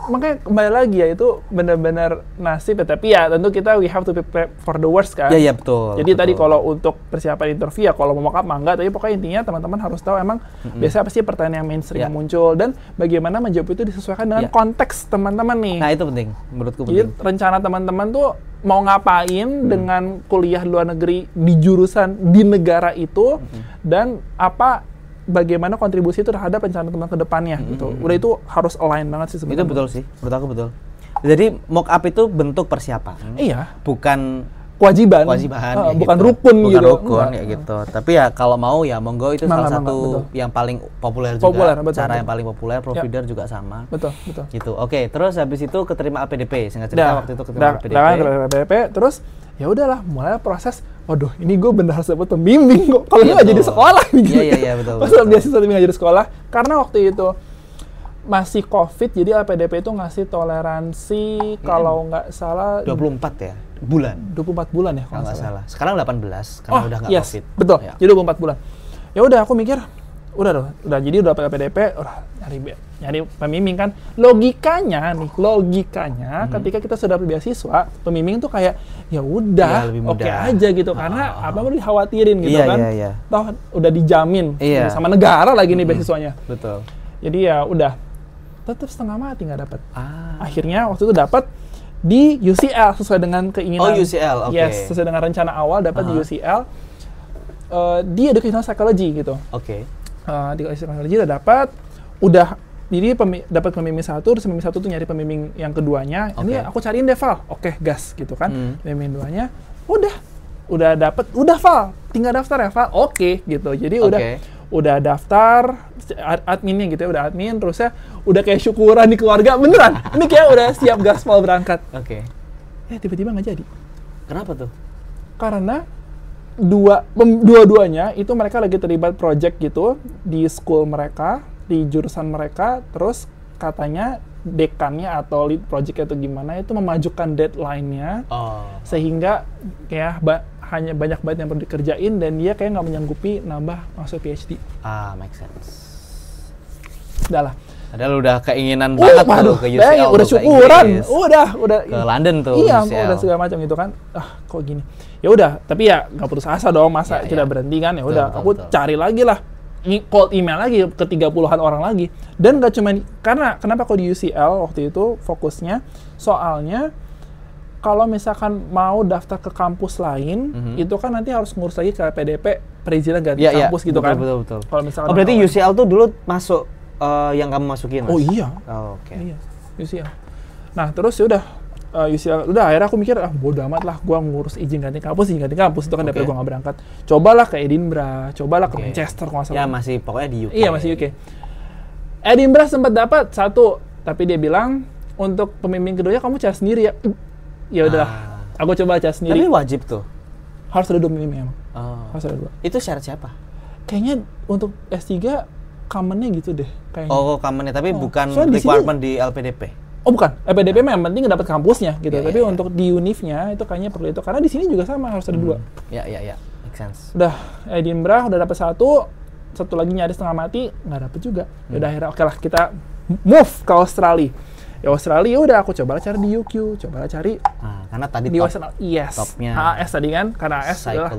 makanya kembali lagi ya itu benar-benar nasib ya. Tapi ya tentu kita we have to prepare for the worst kan. Iya betul. Jadi tadi kalau untuk persiapan interview ya kalau mau mock up mah enggak, tapi pokoknya intinya teman-teman harus tahu emang biasanya apa sih pertanyaan yang mainstream yang muncul dan bagaimana menjawab itu disesuaikan dengan konteks teman-teman nih. Nah itu penting, menurutku penting. Jadi rencana teman-teman tuh mau ngapain dengan kuliah luar negeri di jurusan di negara itu dan bagaimana kontribusi itu terhadap rencana teman ke depannya gitu. Udah itu harus align banget sih sebenarnya. Itu betul sih, menurut aku betul. Jadi mock up itu bentuk persiapan. Iya. Bukan kewajiban bukan gitu. rukun bukan gitu. Rukun kayak gitu. Tapi ya kalau mau ya monggo itu salah satu yang paling populer juga. Cara yang paling populer, provider juga sama. Betul. Gitu. Oke, terus habis itu keterima LPDP. Singkat cerita waktu itu keterima LPDP. Terus ya udahlah mulai proses. Waduh, ini gue benar harus dapat pembimbing kok. Kalau nggak jadi sekolah nih. Iya betul. Pas beasiswa tapi nggak jadi sekolah. Karena waktu itu masih COVID, jadi LPDP itu ngasih toleransi kalau nggak salah 24 ya bulan. 24 bulan ya kalau nggak salah. Sekarang 18 karena udah nggak COVID. Betul. Ya. Jadi 24 bulan. Ya udah aku mikir udah jadi udah LPDP, nyari pembimbing kan. Logikanya ketika kita sudah beasiswa, pembimbing tuh kayak ya udah oke aja gitu karena apa perlu dikhawatirin gitu kan. Toh udah dijamin sama negara lagi nih beasiswanya. Betul. Jadi ya udah tetap setengah mati nggak dapat. Akhirnya waktu itu dapat di UCL sesuai dengan keinginan. Oh UCL, oke. Yes, sesuai dengan rencana awal dapat di UCL. di educational psychology gitu. Oke. Di educational psychology jadi dapat pembimbing 1, terus pembimbing 1 tuh nyari pembimbing yang keduanya. Ini aku cariin deh, Val. Oke, gas gitu kan. Pembimbing 2-nya udah dapet, udah Val, tinggal daftar ya Val. Oke gitu. Jadi udah daftar adminnya gitu ya, udah admin, terusnya udah kayak syukuran di keluarga beneran. Ini kayak udah siap gaspol berangkat. Tiba-tiba nggak jadi. Kenapa tuh? Karena dua-duanya itu mereka lagi terlibat project gitu di school mereka, di jurusan mereka, terus katanya dekannya atau lead project itu gimana itu memajukan deadline-nya sehingga kayak hanya banyak banget yang perlu dikerjain dan dia kayak nggak menyanggupi nambah masuk PhD. Make sense. Udah lah. Padahal udah keinginan banget tuh ke UCL, udah syukuran, udah ke London tuh. Iya, UCL. udah segala macam gitu kan. Kok gini. Ya udah, tapi ya nggak putus asa dong, masa kita berhenti kan. Ya udah, aku cari lagi lah. Cold email lagi ke 30-an orang lagi. Dan nggak cuma kenapa kok di UCL waktu itu fokusnya soalnya kalau misalkan mau daftar ke kampus lain, itu kan nanti harus ngurus lagi ke PDP perizinan ganti kampus gitu kan. Betul. Kalau misalkan berarti UCL tuh dulu masuk yang kamu masukin, Mas? Oh iya. Iya, UCL. Nah, terus ya udah UCL, akhirnya aku mikir, bodo amat lah, gua ngurus izin ganti kampus itu kan daripada gua nggak berangkat. Cobalah ke Edinburgh, cobalah ke Manchester kalau nggak salah. Ya masih pokoknya di UK. Iya, masih UK. Edinburgh sempat dapat 1, tapi dia bilang untuk pembimbing keduanya kamu cari sendiri ya. Ya udahlah, aku coba cari sendiri. Tapi wajib tuh? Harus ada 2 pembimbing emang. Harus ada 2. Itu syarat siapa? Kayaknya untuk S3 common-nya gitu deh kayaknya. Common-nya, tapi bukan requirement di LPDP? Bukan. LPDP memang penting dapat kampusnya gitu. Tapi untuk di univnya itu kayaknya perlu itu. Karena di sini juga sama, harus ada 2. Iya. Make sense. Udah, Edinburgh udah dapat 1 lagi nyari setengah mati, nggak dapet juga. Udah akhirnya oke lah, kita move ke Australia. Ya Australia udah aku coba cari di UQ, coba cari. Karena tadi di topnya AS tadi kan, karena AS adalah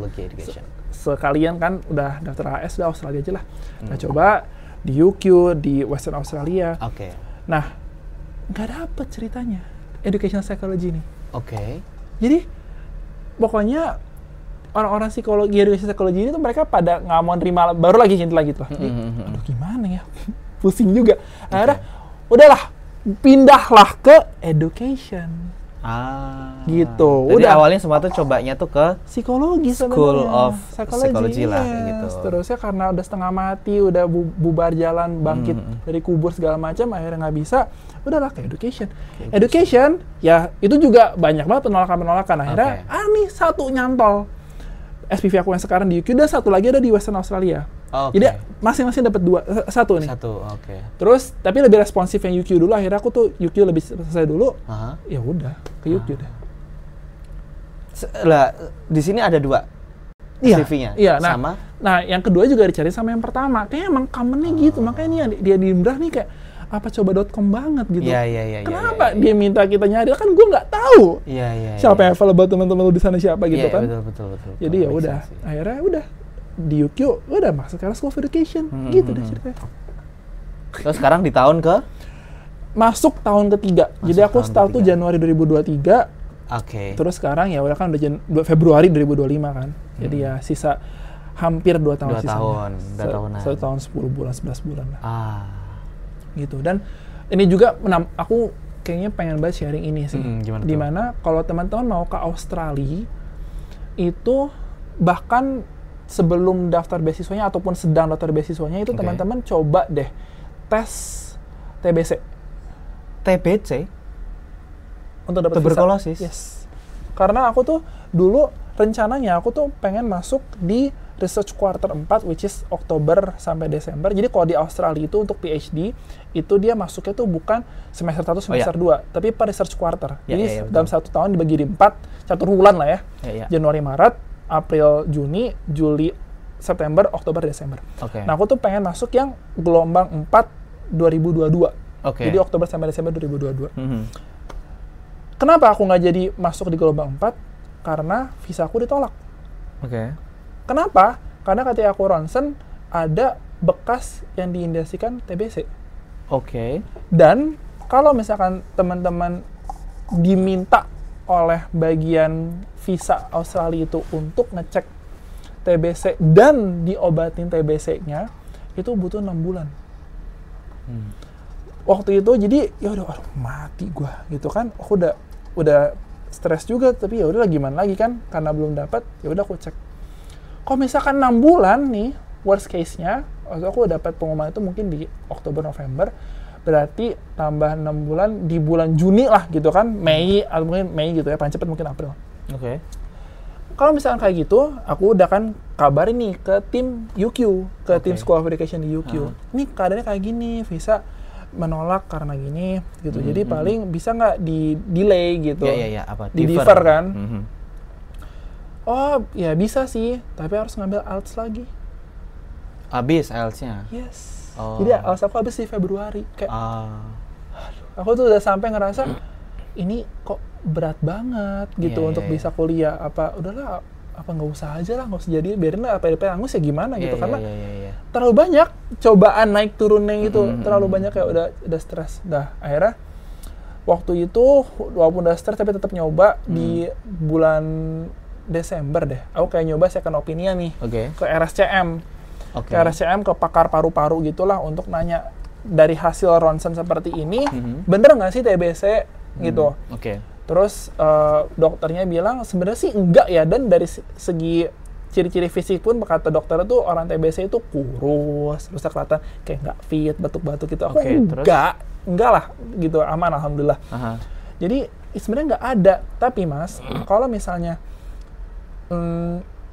sekalian kan udah daftar AS, udah Australia aja lah. Nah coba di UQ, di Western Australia. Nah, nggak dapet ceritanya educational psychology ini. Jadi pokoknya orang-orang psikologi, educational psychology ini tuh mereka pada nggak mau nerima, baru lagi cinta lagi tuh. Aduh gimana ya, pusing juga. Akhirnya udahlah, pindahlah ke education. Gitu. Jadi awalnya semua tuh cobanya tuh ke psikologi sebenarnya. School of Psychology lah gitu. Terusnya karena udah setengah mati, udah bubar jalan, bangkit dari kubur segala macam, akhirnya nggak bisa. Udahlah ke education. Education ya itu juga banyak banget penolakan. Akhirnya nih 1 nyantol. SPV aku yang sekarang di UQ, dan 1 lagi ada di Western Australia. Jadi masing-masing dapat 1 nih. Terus tapi lebih responsif yang UQ dulu. Akhirnya aku tuh UQ lebih selesai dulu. Ya udah ke UQ deh. Lah di sini ada 2 CV-nya. Iya. Nah yang kedua juga dicari sama yang pertama. Kayaknya emang common-nya gitu. Makanya nih dia di Edinburgh nih kayak apa coba.com banget gitu. Kenapa dia minta kita nyari? Kan gue nggak tahu. Siapa yang available teman-teman lu di sana siapa gitu kan. Betul. Jadi ya udah. Akhirnya udah di UQ udah masuk ke School of Education gitu deh ceritanya. Terus sekarang di tahun ke? Masuk tahun ketiga. Jadi aku start tuh Januari 2023. Terus sekarang ya udah kan udah Februari 2025 kan. Jadi ya sisa hampir 2 tahun sisanya. 2 tahunan. 1 tahun 10 bulan, 11 bulan lah. Gitu. Dan ini juga aku kayaknya pengen banget sharing ini sih. Dimana kalau teman-teman mau ke Australia itu bahkan sebelum daftar beasiswanya ataupun sedang daftar beasiswanya itu teman-teman coba deh tes TBC. Untuk dapat tuberkulosis. Yes. Karena aku tuh dulu rencananya aku tuh pengen masuk di research quarter 4 which is Oktober sampai Desember. Jadi kalau di Australia itu untuk PhD itu dia masuknya tuh bukan semester 1 semester 2, tapi per research quarter. Jadi dalam 1 tahun dibagi di 4, catur bulan lah ya. Januari, Maret, April, Juni, Juli, September, Oktober, Desember. Nah, aku tuh pengen masuk yang gelombang 4 2022. Jadi Oktober sampai Desember 2022. Kenapa aku nggak jadi masuk di gelombang 4? Karena visa aku ditolak. Kenapa? Karena kata aku ronsen ada bekas yang diindikasikan TBC. Dan kalau misalkan teman-teman diminta oleh bagian visa Australia itu untuk ngecek TBC dan diobatin TBC-nya itu butuh 6 bulan. Waktu itu jadi ya udah mati gua gitu kan. Aku udah stres juga, tapi ya udah gimana lagi kan, karena belum dapat, ya udah aku cek. Kalau misalkan 6 bulan nih worst case-nya, waktu aku dapat pengumuman itu mungkin di Oktober November, berarti tambah 6 bulan di bulan Juni lah gitu kan, Mei atau mungkin Mei gitu ya, paling cepat mungkin April. Oke. Kalau misalkan kayak gitu, aku udah kan kabarin nih ke tim UQ, ke tim School of Education di UQ. Ini keadaannya kayak gini, visa menolak karena gini gitu. Jadi paling bisa nggak di delay gitu. Iya, apa? Di defer kan. Oh, ya bisa sih, tapi harus ngambil IELTS lagi. Habis IELTS-nya? Yes. Oh. Jadi IELTS aku habis di Februari. Kayak, aku tuh udah sampai ngerasa, ini kok berat banget gitu untuk bisa kuliah. Apa, udahlah, apa nggak usah aja lah, nggak usah jadi, biarin lah PDP angus ya gimana gitu. Karena terlalu banyak cobaan naik turunnya gitu, terlalu banyak kayak udah stres. Dah, akhirnya waktu itu, walaupun udah stres tapi tetap nyoba di bulan Desember deh. Aku kayak nyoba second opinion nih ke RSCM. Ke RSCM, ke pakar paru-paru gitulah untuk nanya dari hasil ronsen seperti ini, bener nggak sih TBC gitu. Terus dokternya bilang sebenarnya sih enggak ya, dan dari segi ciri-ciri fisik pun kata dokter itu orang TBC itu kurus, terus kelihatan kayak nggak fit, batuk-batuk gitu. Aku enggak lah gitu, aman alhamdulillah. Jadi sebenarnya nggak ada, tapi Mas, kalau misalnya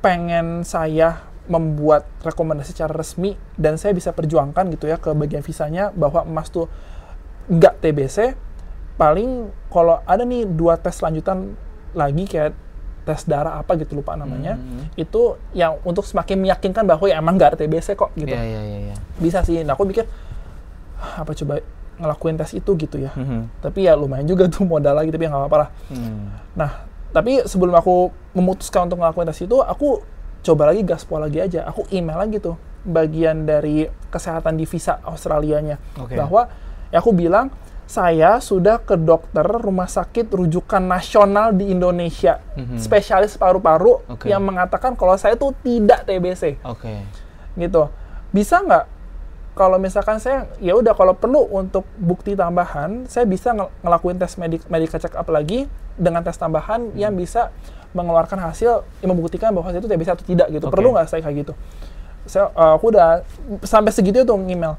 pengen saya membuat rekomendasi secara resmi dan saya bisa perjuangkan gitu ya ke bagian visanya bahwa Mas tuh nggak TBC, paling kalau ada nih 2 tes lanjutan lagi kayak tes darah apa gitu, lupa namanya, itu yang untuk semakin meyakinkan bahwa ya emang nggak ada TBC kok gitu. Bisa sih. Nah aku mikir apa coba ngelakuin tes itu gitu ya. Tapi ya lumayan juga tuh modal lagi, tapi ya nggak apa-apa lah. Nah tapi sebelum aku memutuskan untuk ngelakuin tes itu, aku coba lagi gaspol lagi aja. Aku email lagi tuh bagian dari kesehatan di visa Australianya bahwa ya aku bilang saya sudah ke dokter rumah sakit rujukan nasional di Indonesia, spesialis paru-paru yang mengatakan kalau saya tuh tidak TBC. Gitu. Bisa nggak kalau misalkan saya, ya udah kalau perlu untuk bukti tambahan, saya bisa ngelakuin tes medical check up lagi dengan tes tambahan yang bisa mengeluarkan hasil yang membuktikan bahwa saya itu TBC atau tidak gitu. Perlu nggak saya kayak gitu? Aku udah sampai segitu tuh email.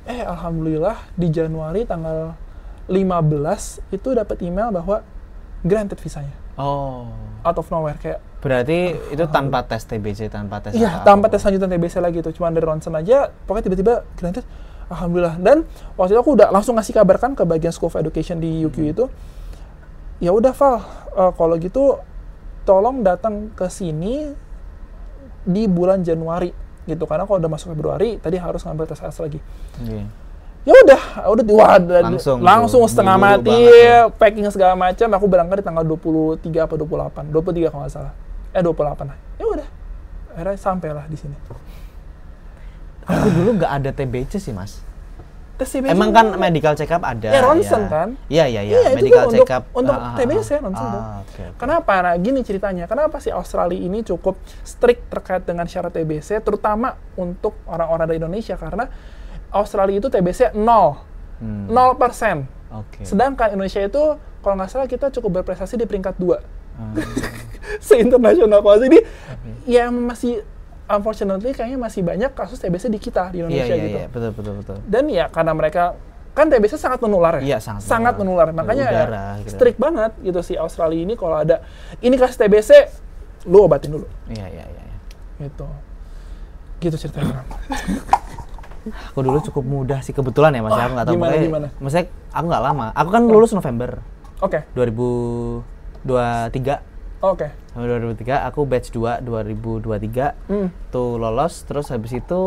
Alhamdulillah di Januari tanggal 15 itu dapat email bahwa granted visanya. Out of nowhere kayak. Berarti itu tanpa tes TBC, tanpa tes. Iya, tanpa tes lanjutan TBC lagi itu, cuma dari ronsen aja, pokoknya tiba-tiba granted. Alhamdulillah. Dan waktu itu aku udah langsung ngasih kabar kan ke bagian School of Education di UQ itu. Ya udah Val, kalau gitu tolong datang ke sini di bulan Januari gitu, karena kalau udah masuk Februari tadi harus ngambil tes IELTS lagi. Ya udah langsung setengah mati, packing segala macam. Aku berangkat di tanggal 23 apa 28, 23 kalau nggak salah. 28 lah. Ya udah, akhirnya sampailah di sini. Aku dulu nggak ada TBC sih Mas. Tes TBC emang kan medical check up ada. Ya ronsen kan? Iya. Medical check up untuk TBC ronsen tuh. Kenapa? Nah gini ceritanya. Kenapa sih Australia ini cukup strict terkait dengan syarat TBC, terutama untuk orang-orang dari Indonesia, karena Australia itu TBC 0%. Sedangkan Indonesia itu kalau nggak salah kita cukup berprestasi di peringkat 2. Se-internasional kalau jadi ya masih unfortunately kayaknya masih banyak kasus TBC di kita di Indonesia gitu. Iya, betul. Dan ya karena mereka kan TBC sangat menular ya. Iya, sangat menular. Makanya udara, ya, gitu. Strict banget gitu si Australia ini, kalau ada ini kasus TBC lu obatin dulu. Iya. Gitu ceritanya. Aku dulu cukup mudah sih kebetulan ya Mas, aku nggak tahu gimana? Maksudnya aku nggak lama. Aku kan lulus November. 2023. Sampai 2003 aku batch 2 2023. Tuh lolos, terus habis itu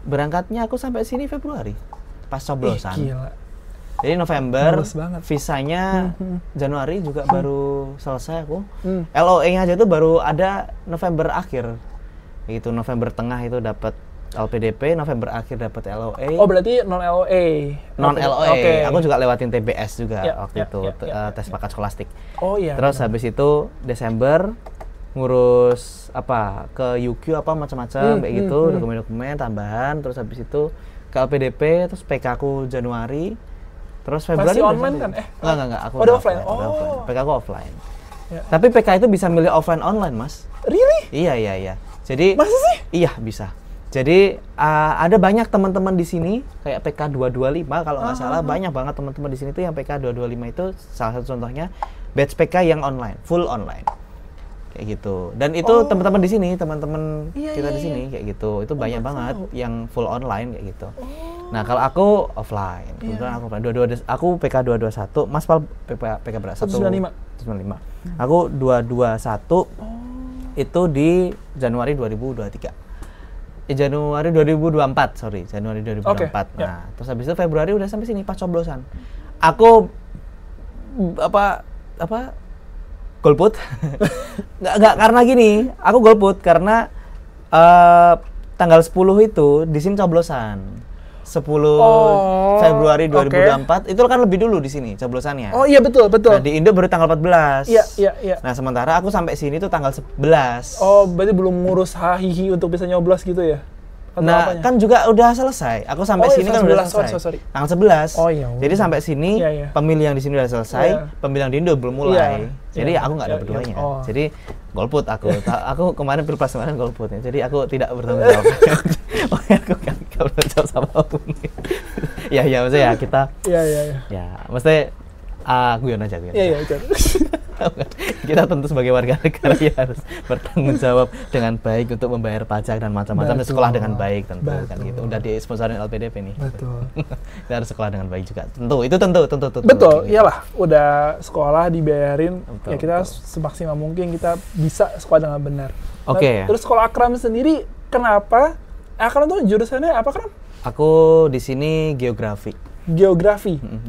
berangkatnya aku sampai sini Februari. Pas coblosan. Gila. Jadi November, visanya Januari juga baru selesai aku. LOE-nya aja tuh baru ada November akhir. Itu November tengah itu dapat LPDP, November akhir dapat LOE. Oh berarti non-LOE. Non-LOE. Aku juga lewatin TBS juga waktu itu, tes paket skolastik. Oh iya. Terus habis itu Desember ngurus apa ke UQ apa macam-macam kayak gitu, dokumen-dokumen tambahan, terus habis itu ke LPDP, terus PK aku Januari, terus Februari. Masih online kan? Enggak, aku udah offline. PK aku offline. Ya. Tapi PK itu bisa milih offline online, Mas. Really? Iya. Jadi masa sih? Iya, bisa. Jadi ada banyak teman-teman di sini kayak PK 225 kalau nggak salah, banyak banget teman-teman di sini tuh yang PK 225 itu salah satu contohnya batch PK yang online, full online. Kayak gitu. Dan itu teman-teman di sini, teman-teman kita di sini kayak gitu. Itu banyak banget yang full online kayak gitu. Nah, kalau aku offline. Kebetulan aku offline. Aku PK 221, Mas Pal PK berapa? 195. Aku 221 itu di Januari 2023. Januari 2024, Januari 2024. Nah, terus habis itu Februari udah sampai sini pas coblosan. Aku golput. nggak karena gini, aku golput karena tanggal 10 itu di sini coblosan. 10 Februari 2024 itu kan lebih dulu di sini coblosannya. Oh iya betul. Nah, di Indo baru tanggal 14. Iya. Nah, sementara aku sampai sini tuh tanggal 11. Oh, berarti belum ngurus hihi untuk bisa nyoblos gitu ya? Atau nah, apanya? Kan juga udah selesai. Aku sampai sini kan udah selesai. Sorry. Tanggal 11. Oh iya. Jadi sampai sini pemilihan di sini udah selesai, pemilihan di Indo belum mulai. Jadi aku nggak ada berduanya. Jadi golput aku. Aku kemarin pilpres kemarin golput ya. Jadi aku tidak bertanggung jawab. Aku kan kalau bertanggung sama apapun. Ya maksudnya kita. Iya. Ya, maksudnya guyon aja. Iya. Kita tentu sebagai warga negara ya harus bertanggung jawab dengan baik untuk membayar pajak dan macam-macam, dan sekolah dengan baik tentu. Kan gitu. Udah disponsorin LPDP nih. Betul. Kita harus sekolah dengan baik juga. Tentu. Betul, iyalah. Udah sekolah dibayarin, ya kita semaksimal mungkin kita bisa sekolah dengan benar. Oke. Terus kalau Akram sendiri, kenapa? Akram tuh jurusannya apa, Akram? Aku di sini geografi.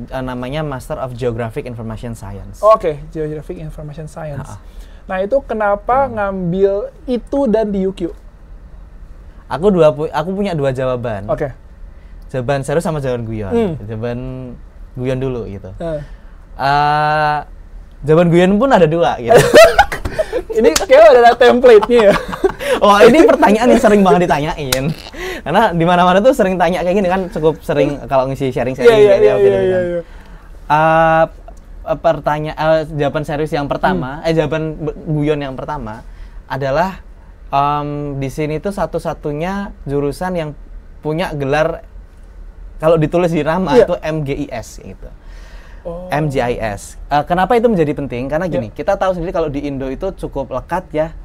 Namanya Master of Geographic Information Science. Oke, Geographic Information Science. Nah, itu kenapa ngambil itu dan di UQ? Aku punya dua jawaban. Oke. Jawaban serius sama jawaban guyon. Jawaban guyon dulu gitu. Jawaban guyon pun ada dua gitu. Ini kayak ada template-nya ya. Oh, ini pertanyaan yang sering banget ditanyain. Karena di mana-mana tuh sering tanya kayak gini kan, cukup sering kalau ngisi sharing-sharing Iya. Jawaban serius yang pertama, jawaban guyon yang pertama adalah di sini tuh satu-satunya jurusan yang punya gelar kalau ditulis di nama itu MGIS gitu. MGIS. Kenapa itu menjadi penting? Karena gini, kita tahu sendiri kalau di Indo itu cukup lekat ya,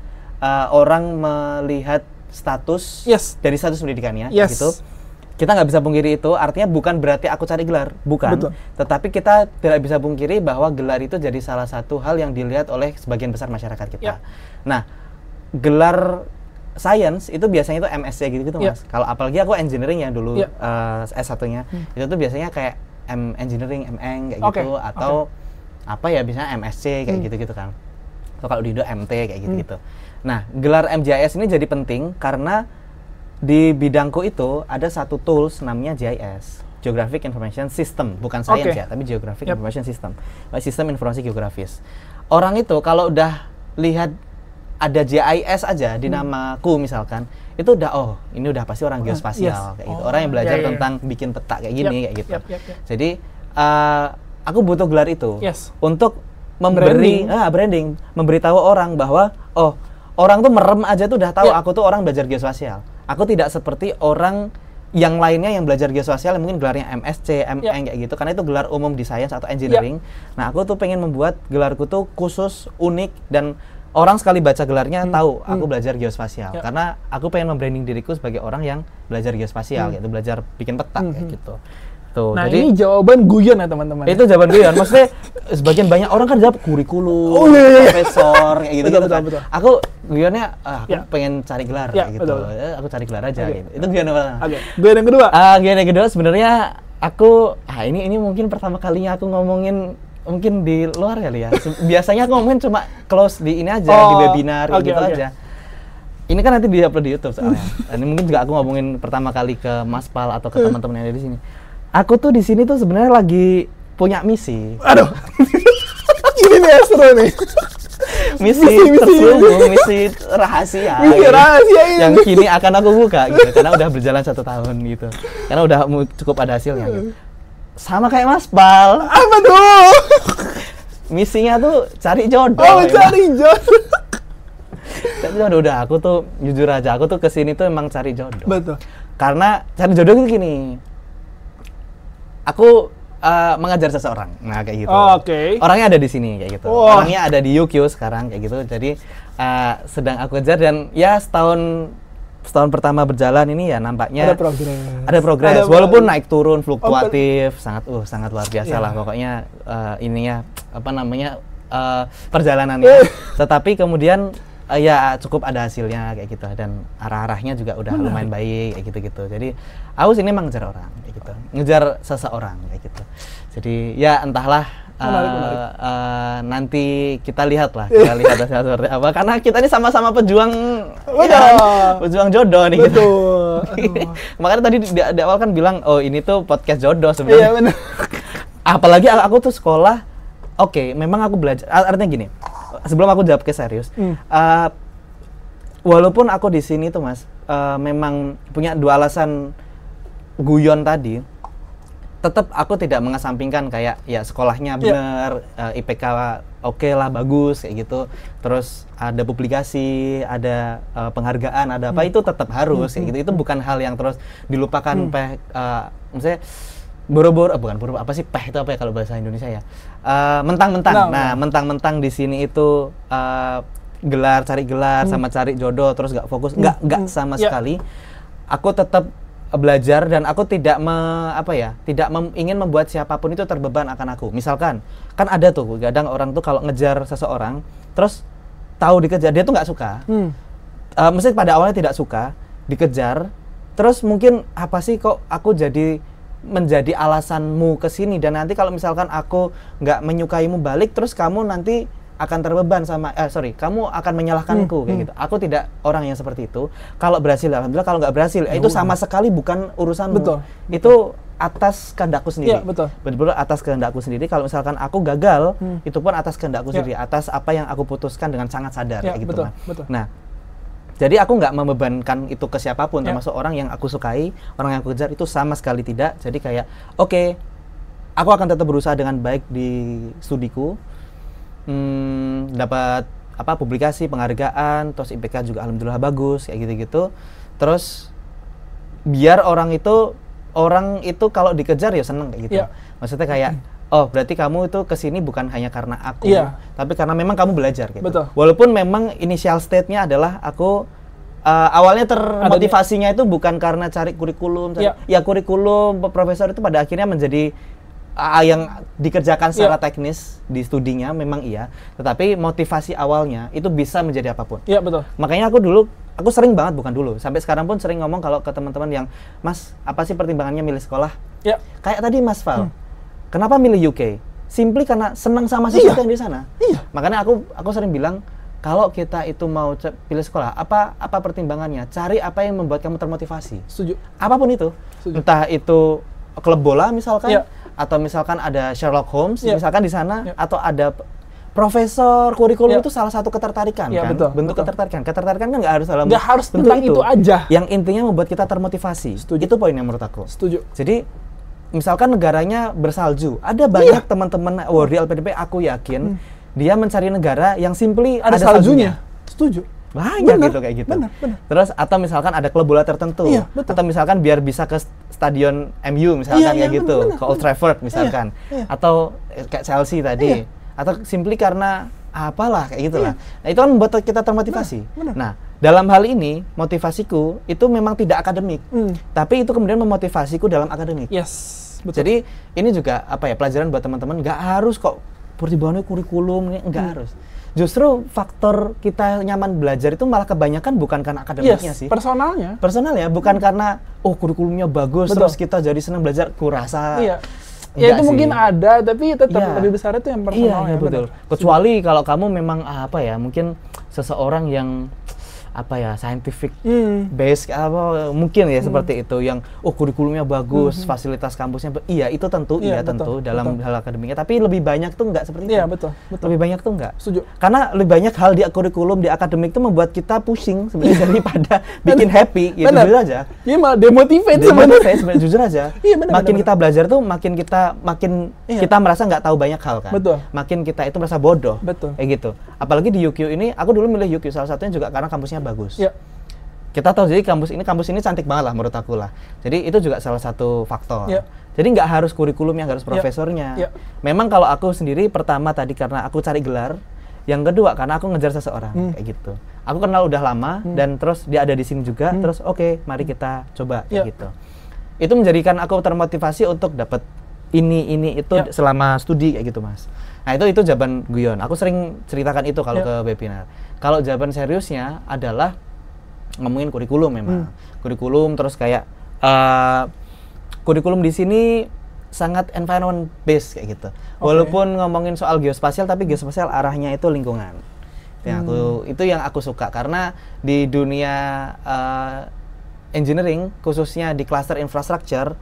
orang melihat status dari status pendidikannya gitu. Kita nggak bisa pungkiri itu, artinya bukan berarti aku cari gelar, bukan. Betul. Tetapi kita tidak bisa pungkiri bahwa gelar itu jadi salah satu hal yang dilihat oleh sebagian besar masyarakat kita. Nah, gelar science itu biasanya itu MSc gitu Mas. Kalau apalagi aku engineering yang dulu S1-nya, itu tuh biasanya kayak engineering, kayak gitu, atau apa ya, biasanya MSc kayak gitu kan. Atau kalau di Indo MT kayak gitu. Nah, gelar MGIS ini jadi penting karena di bidangku itu ada satu tools namanya GIS, Geographic Information System, bukan science ya, tapi Geographic Information System, sistem informasi geografis. Orang itu kalau udah lihat ada GIS aja di namaku misalkan, itu udah ini udah pasti orang geospasial kayak gitu. Orang yang belajar tentang bikin peta kayak gini kayak gitu. Jadi aku butuh gelar itu untuk memberi branding, memberitahu orang bahwa orang tuh merem aja tuh udah tahu aku tuh orang belajar geospasial. Aku tidak seperti orang yang lainnya yang belajar geospasial yang mungkin gelarnya MSc, kayak gitu, karena itu gelar umum di science atau engineering. Nah, aku tuh pengen membuat gelarku tuh khusus, unik, dan orang sekali baca gelarnya tahu aku belajar geospasial. Karena aku pengen membranding diriku sebagai orang yang belajar geospasial, yaitu belajar bikin peta kayak gitu. Tuh, nah, jadi ini jawaban guyon ya teman-teman. Itu jawaban guyon. Maksudnya sebagian banyak orang kan jawab kurikulum, profesor kayak gitu. Betul. Aku guyonnya aku pengen cari gelar kayak gitu. Aku cari gelar aja gitu. Itu guyon apa? Guyon yang kedua. Guyon yang kedua sebenarnya aku ini mungkin pertama kalinya aku ngomongin mungkin di luar kali ya. Biasanya aku ngomongin cuma close di ini aja, di webinar gitu aja. Ini kan nanti di-upload di YouTube soalnya. Ini mungkin juga aku ngomongin pertama kali ke Mas Pal atau ke teman-teman yang ada di sini. Aku tuh di sini tuh sebenarnya lagi punya misi. Aduh. Ini nih seru nih. misi terselubung, misi rahasia. Misi gitu. rahasia ini. Yang kini akan aku buka gitu, karena udah berjalan 1 tahun gitu. Karena udah cukup ada hasilnya gitu. Sama kayak Mas Pal. Apa tuh? Misinya tuh cari jodoh. Oh, cari jodoh. Tapi udah aku tuh jujur aja, aku tuh kesini tuh emang cari jodoh. Betul. Karena cari jodoh itu gini. Aku mengajar seseorang, nah kayak gitu. Oh, oke. Orangnya ada di sini kayak gitu. Oh. Orangnya ada di UQ sekarang kayak gitu. Jadi sedang aku kejar dan ya setahun pertama berjalan ini ya nampaknya ada progres. Walaupun naik turun fluktuatif, sangat luar biasa lah pokoknya ininya apa namanya perjalanannya. Tetapi kemudian ya cukup ada hasilnya kayak gitu dan arah-arahnya juga udah lumayan baik kayak gitu-gitu. Jadi aku sini emang ngejar orang kayak gitu, ngejar seseorang kayak gitu. Jadi ya entahlah menarik. nanti kita lihat hasilnya seperti apa karena kita ini sama-sama pejuang pejuang jodoh nih gitu. Makanya tadi di awal kan bilang oh ini tuh podcast jodoh sebenarnya. Iya benar. Apalagi aku tuh sekolah memang aku belajar artinya gini. Sebelum aku jawab ke serius, walaupun aku di sini tuh Mas, memang punya 2 alasan guyon tadi, tetap aku tidak mengesampingkan kayak ya sekolahnya bener, IPK oke lah bagus kayak gitu, terus ada publikasi, ada penghargaan, ada apa itu tetap harus kayak gitu. Itu bukan hal yang terus dilupakan maksudnya boro-boro bukan boro apa sih itu apa ya kalau bahasa Indonesia ya mentang-mentang mentang-mentang di sini itu cari gelar sama cari jodoh terus nggak fokus nggak sama sekali. Aku tetap belajar dan aku tidak ingin membuat siapapun itu terbeban akan aku. Misalkan kan ada tuh kadang orang tuh kalau ngejar seseorang terus tahu dikejar dia tuh nggak suka. Mesti pada awalnya tidak suka dikejar terus mungkin apa sih kok aku menjadi alasanmu ke sini dan nanti kalau misalkan aku nggak menyukaimu balik terus kamu nanti akan terbeban kamu akan menyalahkanku kayak gitu. Aku tidak orang yang seperti itu. Kalau berhasil alhamdulillah, kalau nggak berhasil itu sama sekali bukan urusanmu. Betul. Itu atas kehendakku sendiri. Iya, betul. Betul-betul atas kehendakku sendiri. Kalau misalkan aku gagal, itu pun atas kehendakku sendiri, atas apa yang aku putuskan dengan sangat sadar kayak gitu. Betul. Nah, jadi aku nggak membebankan itu ke siapapun, termasuk orang yang aku sukai, orang yang aku kejar itu sama sekali tidak. Jadi kayak, aku akan tetap berusaha dengan baik di studiku, dapat publikasi, penghargaan, terus IPK juga alhamdulillah bagus, kayak gitu-gitu. Terus biar orang itu kalau dikejar ya seneng kayak gitu. Maksudnya kayak, oh berarti kamu itu kesini bukan hanya karena aku, tapi karena memang kamu belajar gitu. Betul. Walaupun memang initial state-nya adalah aku awalnya termotivasinya itu bukan karena cari kurikulum, kurikulum profesor itu pada akhirnya menjadi yang dikerjakan secara teknis di studinya memang tetapi motivasi awalnya itu bisa menjadi apapun. Iya betul. Makanya aku sering banget sampai sekarang pun sering ngomong kalau ke teman-teman yang Mas apa sih pertimbangannya milih sekolah? Kayak tadi Mas Val. Kenapa milih UK? Simply karena senang sama sesuatu yang di sana. Makanya aku sering bilang kalau kita itu mau pilih sekolah, apa pertimbangannya? Cari apa yang membuat kamu termotivasi. Setuju. Apapun itu. Setuju. Entah itu klub bola misalkan, atau misalkan ada Sherlock Holmes misalkan di sana, atau ada profesor kurikulum itu salah satu ketertarikan kan? Bentuk ketertarikan. Ketertarikan kan nggak harus dalam nggak harus tentang itu aja. Yang intinya membuat kita termotivasi. Setuju. Itu poinnya menurut aku. Setuju. Jadi misalkan negaranya bersalju, ada banyak teman-teman World LPDP aku yakin dia mencari negara yang simply ada saljunya. Setuju. Banyak gitu kayak gitu. Benar. Terus atau misalkan ada klub bola tertentu, atau misalkan biar bisa ke stadion MU misalkan kayak gitu, ke Old Trafford misalkan, atau kayak Chelsea tadi, atau simply karena apalah kayak gitulah. Nah itu kan membuat kita termotivasi. Nah dalam hal ini motivasiku itu memang tidak akademik, tapi itu kemudian memotivasiku dalam akademik. Betul. Jadi ini juga pelajaran buat teman-teman, nggak harus kok pertimbangannya kurikulum, nggak harus. Justru faktor kita nyaman belajar itu malah kebanyakan bukan karena akademiknya sih. Personal ya, bukan karena kurikulumnya bagus terus kita jadi senang belajar. Kurasa ya itu mungkin ada, tapi tetap lebih besar itu yang personal. Betul. Kecuali kalau kamu memang mungkin seseorang yang apa ya, scientific base apa mungkin ya seperti itu, yang kurikulumnya bagus, fasilitas kampusnya iya itu tentu tentu dalam hal akademiknya, tapi lebih banyak tuh enggak seperti itu. Iya, betul. Lebih banyak tuh enggak. Setuju. Karena lebih banyak hal di kurikulum di akademik itu membuat kita pusing sebenarnya daripada bikin happy gitu. Jujur aja. Iya, malah demotivate sebenarnya. Jujur aja. Iya, makin kita belajar tuh makin kita merasa nggak tahu banyak hal kan. Betul. Makin kita itu merasa bodoh. Betul. Kayak gitu. Apalagi di UQ ini, aku dulu milih UQ salah satunya juga karena kampusnya bagus. Iya. Kita tahu jadi kampus ini cantik banget lah menurut aku lah. Jadi itu juga salah satu faktor. Iya. Jadi nggak harus kurikulumnya, nggak harus profesornya. Iya. Memang kalau aku sendiri pertama tadi karena aku cari gelar, yang kedua karena aku ngejar seseorang kayak gitu. Aku kenal udah lama dan terus dia ada di sini juga, terus oke, mari kita coba kayak gitu. Itu menjadikan aku termotivasi untuk dapat ini itu selama studi kayak gitu, Mas. Nah, itu jawaban guyon. Aku sering ceritakan itu kalau ke webinar. Kalau jawaban seriusnya adalah ngomongin kurikulum memang. Kurikulum terus kayak kurikulum di sini sangat environment based kayak gitu. Walaupun ngomongin soal geospasial, tapi geospasial arahnya itu lingkungan. Itu yang aku suka karena di dunia engineering khususnya di cluster infrastructure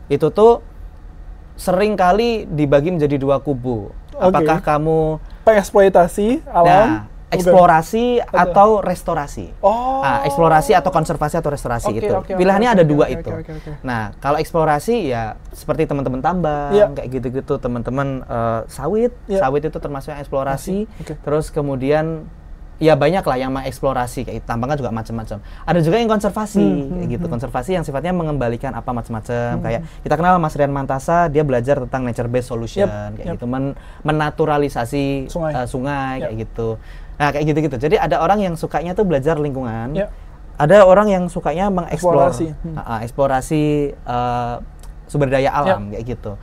itu tuh sering kali dibagi menjadi dua kubu. Apakah kamu pengeksploitasi alam, eksplorasi atau restorasi? Eksplorasi atau konservasi atau restorasi itu. Pilihannya ada dua itu. Nah, kalau eksplorasi ya seperti teman-teman tambang kayak gitu-gitu, teman-teman sawit. Sawit itu termasuk yang eksplorasi. Terus kemudian ya banyak lah yang mengeksplorasi, kayak tambang kan juga macam-macam. Ada juga yang konservasi, kayak gitu. Konservasi yang sifatnya mengembalikan apa macam-macam. Kayak kita kenal Mas Rian Mantasa, dia belajar tentang nature based solution, kayak gitu. Menaturalisasi sungai kayak gitu. Nah, kayak gitu-gitu. Jadi ada orang yang sukanya tuh belajar lingkungan. Ada orang yang sukanya mengeksplorasi, eksplorasi sumber daya alam, kayak gitu.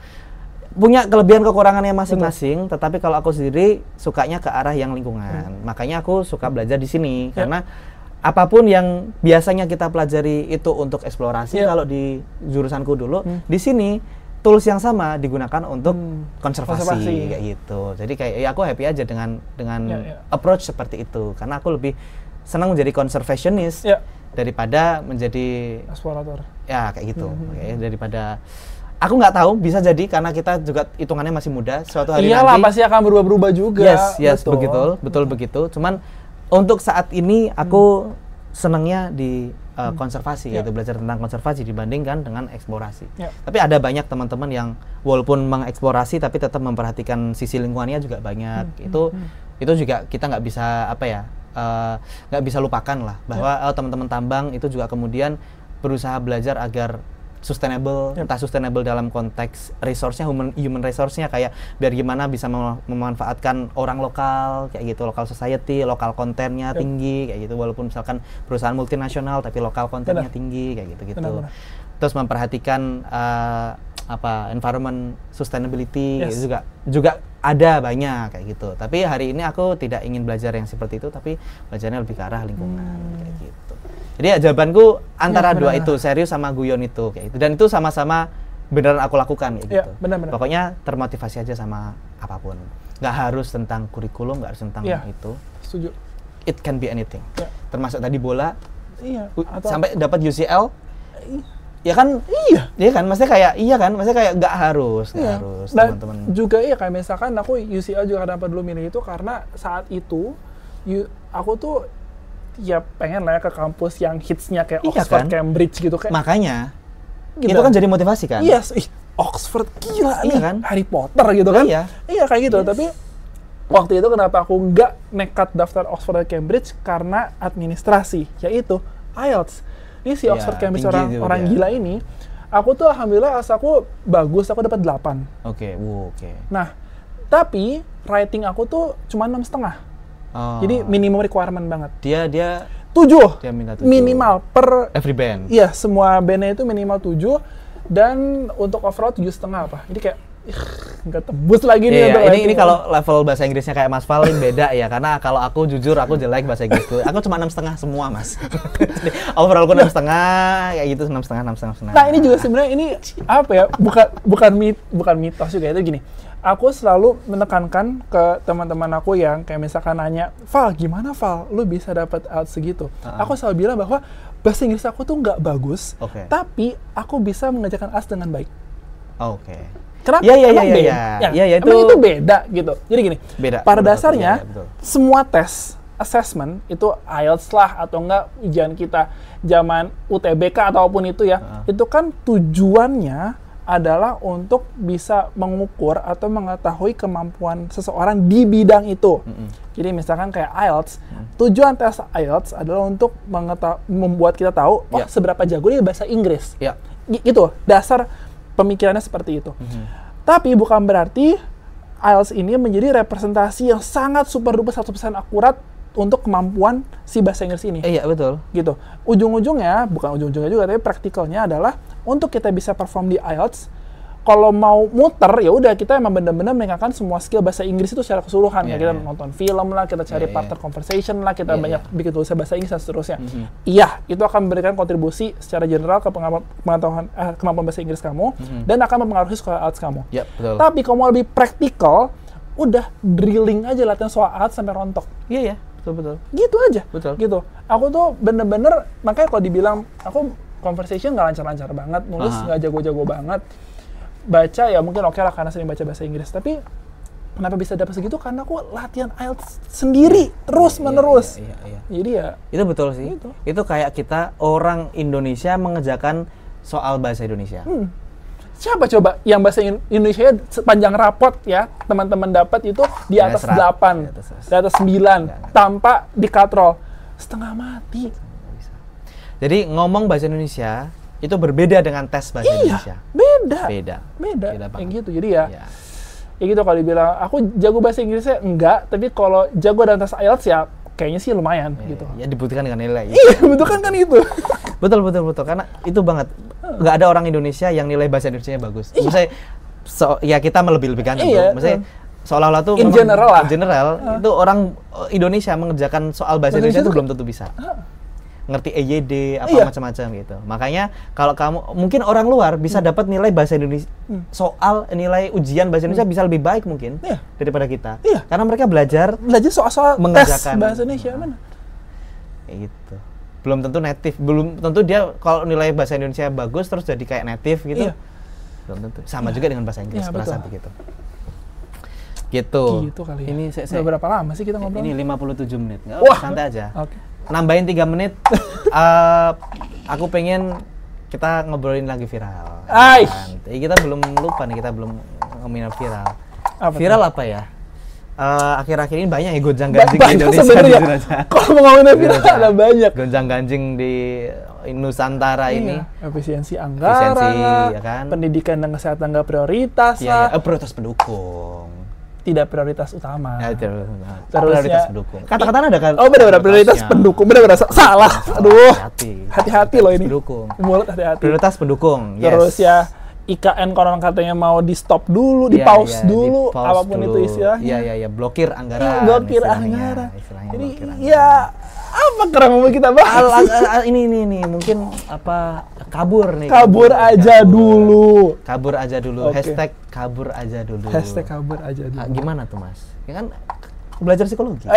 Punya kelebihan kekurangannya masing-masing, tetapi kalau aku sendiri sukanya ke arah yang lingkungan. Makanya aku suka belajar di sini karena apapun yang biasanya kita pelajari itu untuk eksplorasi, kalau di jurusanku dulu di sini tools yang sama digunakan untuk konservasi kayak gitu. Jadi kayak aku happy aja dengan approach seperti itu karena aku lebih senang menjadi conservationist daripada menjadi eksplorator. Ya kayak gitu. Daripada aku nggak tahu, bisa jadi karena kita juga hitungannya masih muda. Suatu hari iyalah, nanti pasti akan berubah-berubah juga. Yes, betul begitu. Cuman untuk saat ini aku senangnya di konservasi, yaitu belajar tentang konservasi dibandingkan dengan eksplorasi. Tapi ada banyak teman-teman yang walaupun mengeksplorasi tapi tetap memperhatikan sisi lingkungannya juga banyak. Itu juga kita nggak bisa nggak bisa lupakan lah bahwa teman-teman tambang itu juga kemudian berusaha belajar agar sustainable, entah sustainable dalam konteks resource-nya, human resource-nya, kayak biar gimana bisa memanfaatkan orang lokal, kayak gitu, local society, lokal kontennya tinggi, kayak gitu, walaupun misalkan perusahaan multinasional tapi lokal kontennya tinggi, kayak gitu-gitu. Terus memperhatikan environment sustainability, itu juga ada banyak kayak gitu. Tapi hari ini aku tidak ingin belajar yang seperti itu, tapi belajarnya lebih ke arah lingkungan, kayak gitu. Jadi ya jawabanku antara dua itu, serius sama guyon itu kayak gitu. Dan itu sama-sama beneran aku lakukan kayak gitu. Pokoknya termotivasi aja sama apapun. Nggak harus tentang kurikulum, nggak harus tentang itu. Setuju. It can be anything. Termasuk tadi bola. Atau sampai dapat UCL. Ya kan? Iya kan? Maksudnya kayak nggak harus, teman-teman. Juga kayak misalkan aku UCL juga kenapa dulu milih itu karena saat itu aku tuh ya pengen lah ya ke kampus yang hitsnya kayak Oxford, kan? Cambridge gitu kayak. Makanya itu kan jadi motivasi kan? Iya, Oxford gila nih, kan? Harry Potter gitu kan? Iya kayak gitu. Tapi waktu itu kenapa aku nggak nekat daftar Oxford dan Cambridge karena administrasi, yaitu IELTS. Ini si Oxford Cambridge orang gila ini, aku tuh alhamdulillah aku bagus, aku dapat 8. Oke. Nah, tapi rating aku tuh cuma 6,5. Jadi minimum requirement banget. Dia 7. Dia minta 7. Minimal per every band. Iya, semua bandnya itu minimal 7 dan untuk overall 7,5 apa. Jadi kayak nggak tembus lagi nih untuk ini kalau level bahasa Inggrisnya kayak Mas Valin beda ya, karena kalau aku jujur aku jelek bahasa Inggrisku. Aku cuma 6,5 semua, Mas. Overall aku 6,5 kayak gitu, 6,5. Nah, ini juga sebenarnya ini apa ya? Bukan mitos juga, itu gini. aku selalu menekankan ke teman-teman aku yang kayak misalkan nanya, Val, gimana Val, lu bisa dapat IELTS segitu? Aku selalu bilang bahwa bahasa Inggris aku tuh nggak bagus, tapi aku bisa mengerjakan IELTS dengan baik. Kenapa? Emang itu beda gitu. Jadi gini, pada dasarnya semua tes assessment itu IELTS lah atau enggak ujian kita zaman UTBK ataupun itu ya, itu kan tujuannya adalah untuk bisa mengukur atau mengetahui kemampuan seseorang di bidang itu. Jadi misalkan kayak IELTS, tujuan tes IELTS adalah untuk membuat kita tahu seberapa jago dia bahasa Inggris. Gitu, dasar pemikirannya seperti itu. Tapi bukan berarti IELTS ini menjadi representasi yang sangat super duper 100% akurat untuk kemampuan si bahasa Inggris ini. Iya, betul. Gitu. Ujung-ujungnya, bukan ujung-ujungnya juga, tapi praktikalnya adalah untuk kita bisa perform di IELTS, kalau mau muter, ya udah kita emang benar-benar meningkatkan semua skill bahasa Inggris itu secara keseluruhan. Kita nonton film lah, kita cari partner conversation lah, kita banyak bikin tulisan bahasa Inggris dan seterusnya. Iya, itu akan memberikan kontribusi secara general ke pengetahuan kemampuan bahasa Inggris kamu, dan akan mempengaruhi skor IELTS kamu. Tapi kalau mau lebih praktikal, udah drilling aja latihan soal IELTS sampai rontok. Iya, betul. Gitu aja. Gitu. Aku tuh bener-bener, makanya kalau dibilang aku conversation nggak lancar-lancar banget, nulis nggak jago-jago banget, baca ya mungkin oke lah karena sering baca bahasa Inggris, tapi kenapa bisa dapat segitu? Karena aku latihan IELTS sendiri terus-menerus. Jadi ya itu betul sih. Itu kayak kita orang Indonesia mengerjakan soal bahasa Indonesia. Siapa coba yang bahasa Indonesia sepanjang rapot ya teman-teman dapat itu di atas 8, di atas 9 tanpa dikatrol, setengah mati. Jadi ngomong bahasa Indonesia itu berbeda dengan tes bahasa Indonesia. Beda yang gitu. Jadi ya gitu, kalau dibilang aku jago bahasa Inggrisnya enggak, tapi kalau jago dalam tes IELTS ya kayaknya sih lumayan gitu. Ya dibutuhkan dengan nilai. Iya, dibutuhkan kan itu. betul karena itu banget. Nggak ada orang Indonesia yang nilai bahasa Indonesianya bagus. Maksudnya ya kita melebih-lebihkan itu. Maksudnya seolah-olah tuh in general itu orang Indonesia mengerjakan soal bahasa Indonesia itu belum tentu bisa. Ngerti EYD apa macam-macam gitu. Makanya kalau kamu mungkin orang luar bisa dapat nilai bahasa Indonesia soal nilai ujian bahasa Indonesia bisa lebih baik mungkin daripada kita. Karena mereka belajar soal tes bahasa Indonesia mana. Gitu. Belum tentu native, belum tentu dia kalau nilai bahasa Indonesia bagus terus jadi kayak native gitu. Belum tentu. Sama juga dengan bahasa Inggris, merasa begitu. Gitu kali ya. Ini udah berapa lama sih kita ngobrol? Ini 57 menit. Santai aja. Nambahin 3 menit, aku pengen kita ngobrolin lagi viral. Kita belum lupa nih, kita belum ngomongin viral. Viral apa ya? Akhir-akhir ini banyak ya gonjang-ganjing di Indonesia. Kalau mau ngomongin viral ada banyak. Gonjang-ganjing di Nusantara ini. Efisiensi anggaran, ya kan? Pendidikan dan kesehatan nggak prioritas lah. Prioritas pendukung. Tidak prioritas utama. Prioritas pendukung. Kata-kata ada kan? Benar-benar prioritas pendukung. Benar-benar salah. Aduh. Hati-hati loh ini. Pendukung. Mulut hati-hati. Prioritas pendukung. Terus ya IKN konon katanya mau di stop dulu, di pause dulu, apapun itu istilahnya. Iya, blokir anggaran. Blokir anggaran. Jadi ya apa kerang mau kita bahas? Ini mungkin apa kabur nih. Kabur aja dulu. Kabur aja dulu. Hashtag kabur aja dulu. Hashtag kabur aja dulu. Gimana tuh Mas? Ya kan belajar psikologi.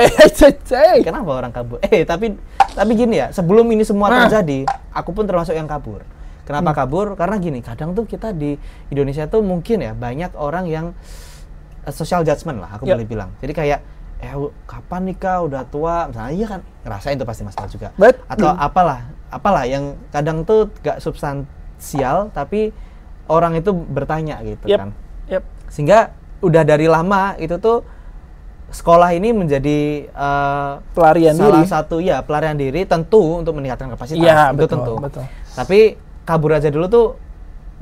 Kenapa orang kabur? Tapi gini ya, sebelum ini semua terjadi, aku pun termasuk yang kabur. Kenapa kabur? Karena gini, kadang tuh kita di Indonesia tuh mungkin ya banyak orang yang social judgment lah, aku boleh bilang. Jadi kayak kapan nikah, udah tua, misalnya iya kan, ngerasain tuh pasti masalah juga. Atau apalah yang kadang tuh gak substansial, tapi orang itu bertanya gitu kan. Sehingga udah dari lama itu tuh sekolah ini menjadi salah satu pelarian diri tentu untuk meningkatkan kapasitas. Itu tentu. Tapi kabur aja dulu tuh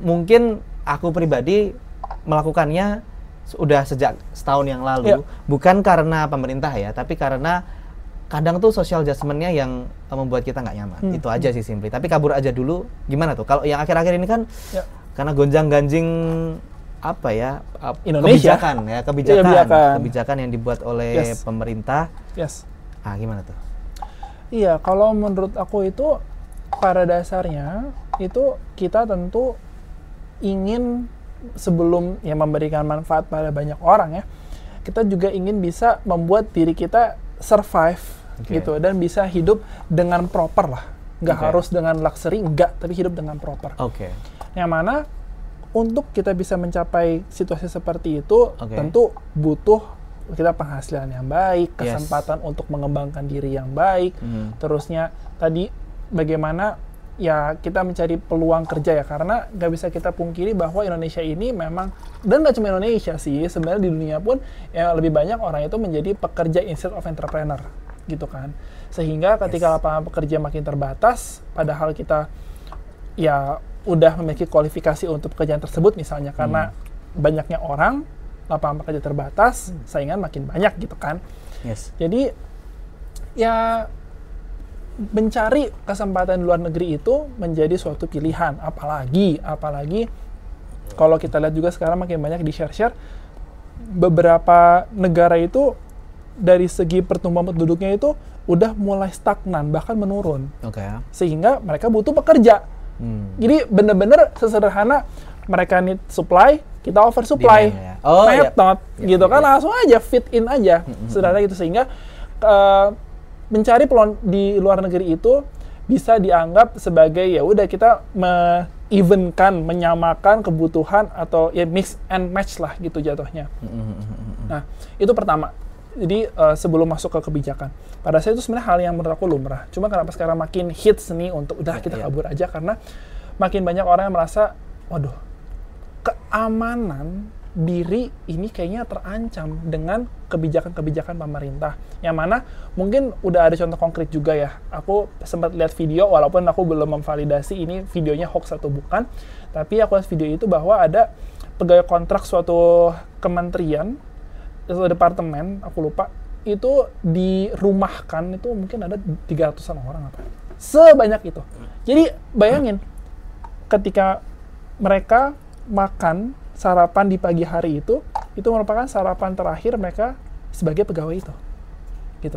mungkin aku pribadi melakukannya udah sejak setahun yang lalu, bukan karena pemerintah ya, tapi karena kadang tuh social adjustment-nya yang membuat kita nggak nyaman. Itu aja sih simply. Tapi kabur aja dulu, gimana tuh? Kalau yang akhir-akhir ini kan karena gonjang-ganjing apa ya, Indonesia. kebijakan yang dibuat oleh pemerintah. Gimana tuh? Iya, kalau menurut aku itu pada dasarnya itu kita tentu ingin sebelum ya memberikan manfaat pada banyak orang ya, kita juga ingin bisa membuat diri kita survive gitu dan bisa hidup dengan proper lah. Nggak harus dengan luxury, tapi hidup dengan proper. Yang mana untuk kita bisa mencapai situasi seperti itu, tentu butuh kita penghasilan yang baik, kesempatan untuk mengembangkan diri yang baik, terusnya tadi bagaimana ya kita mencari peluang kerja ya, karena nggak bisa kita pungkiri bahwa Indonesia ini memang, dan nggak cuma Indonesia sih, sebenarnya di dunia pun ya lebih banyak orang itu menjadi pekerja instead of entrepreneur gitu kan. Sehingga ketika lapangan pekerja makin terbatas, padahal kita ya udah memiliki kualifikasi untuk pekerjaan tersebut misalnya, karena banyaknya orang, lapangan pekerja terbatas, saingan makin banyak gitu kan. Jadi ya mencari kesempatan di luar negeri itu menjadi suatu pilihan, apalagi kalau kita lihat juga sekarang makin banyak di share beberapa negara itu dari segi pertumbuhan penduduknya itu udah mulai stagnan bahkan menurun, sehingga mereka butuh pekerja. Jadi bener-bener sesederhana mereka need supply, kita oversupply, gitu kan, langsung aja fit in aja, sederhana gitu, sehingga mencari peluang di luar negeri itu bisa dianggap sebagai ya udah kita me-evenkan, menyamakan kebutuhan atau ya mix and match lah gitu jatuhnya. Nah itu pertama. Jadi sebelum masuk ke kebijakan, pada saat itu sebenarnya hal yang menurut aku lumrah. Cuma kenapa sekarang makin hits nih untuk udah kita kabur aja, karena makin banyak orang yang merasa, waduh, keamanan diri ini kayaknya terancam dengan kebijakan-kebijakan pemerintah. Yang mana mungkin udah ada contoh konkret juga ya. Aku sempat lihat video, walaupun aku belum memvalidasi ini videonya hoax atau bukan, tapi aku lihat video itu bahwa ada pegawai kontrak suatu kementerian, suatu departemen, aku lupa, itu dirumahkan, itu mungkin ada 300-an orang apa. Sebanyak itu. Jadi bayangin, ketika mereka makan sarapan di pagi hari itu merupakan sarapan terakhir mereka sebagai pegawai itu. Gitu.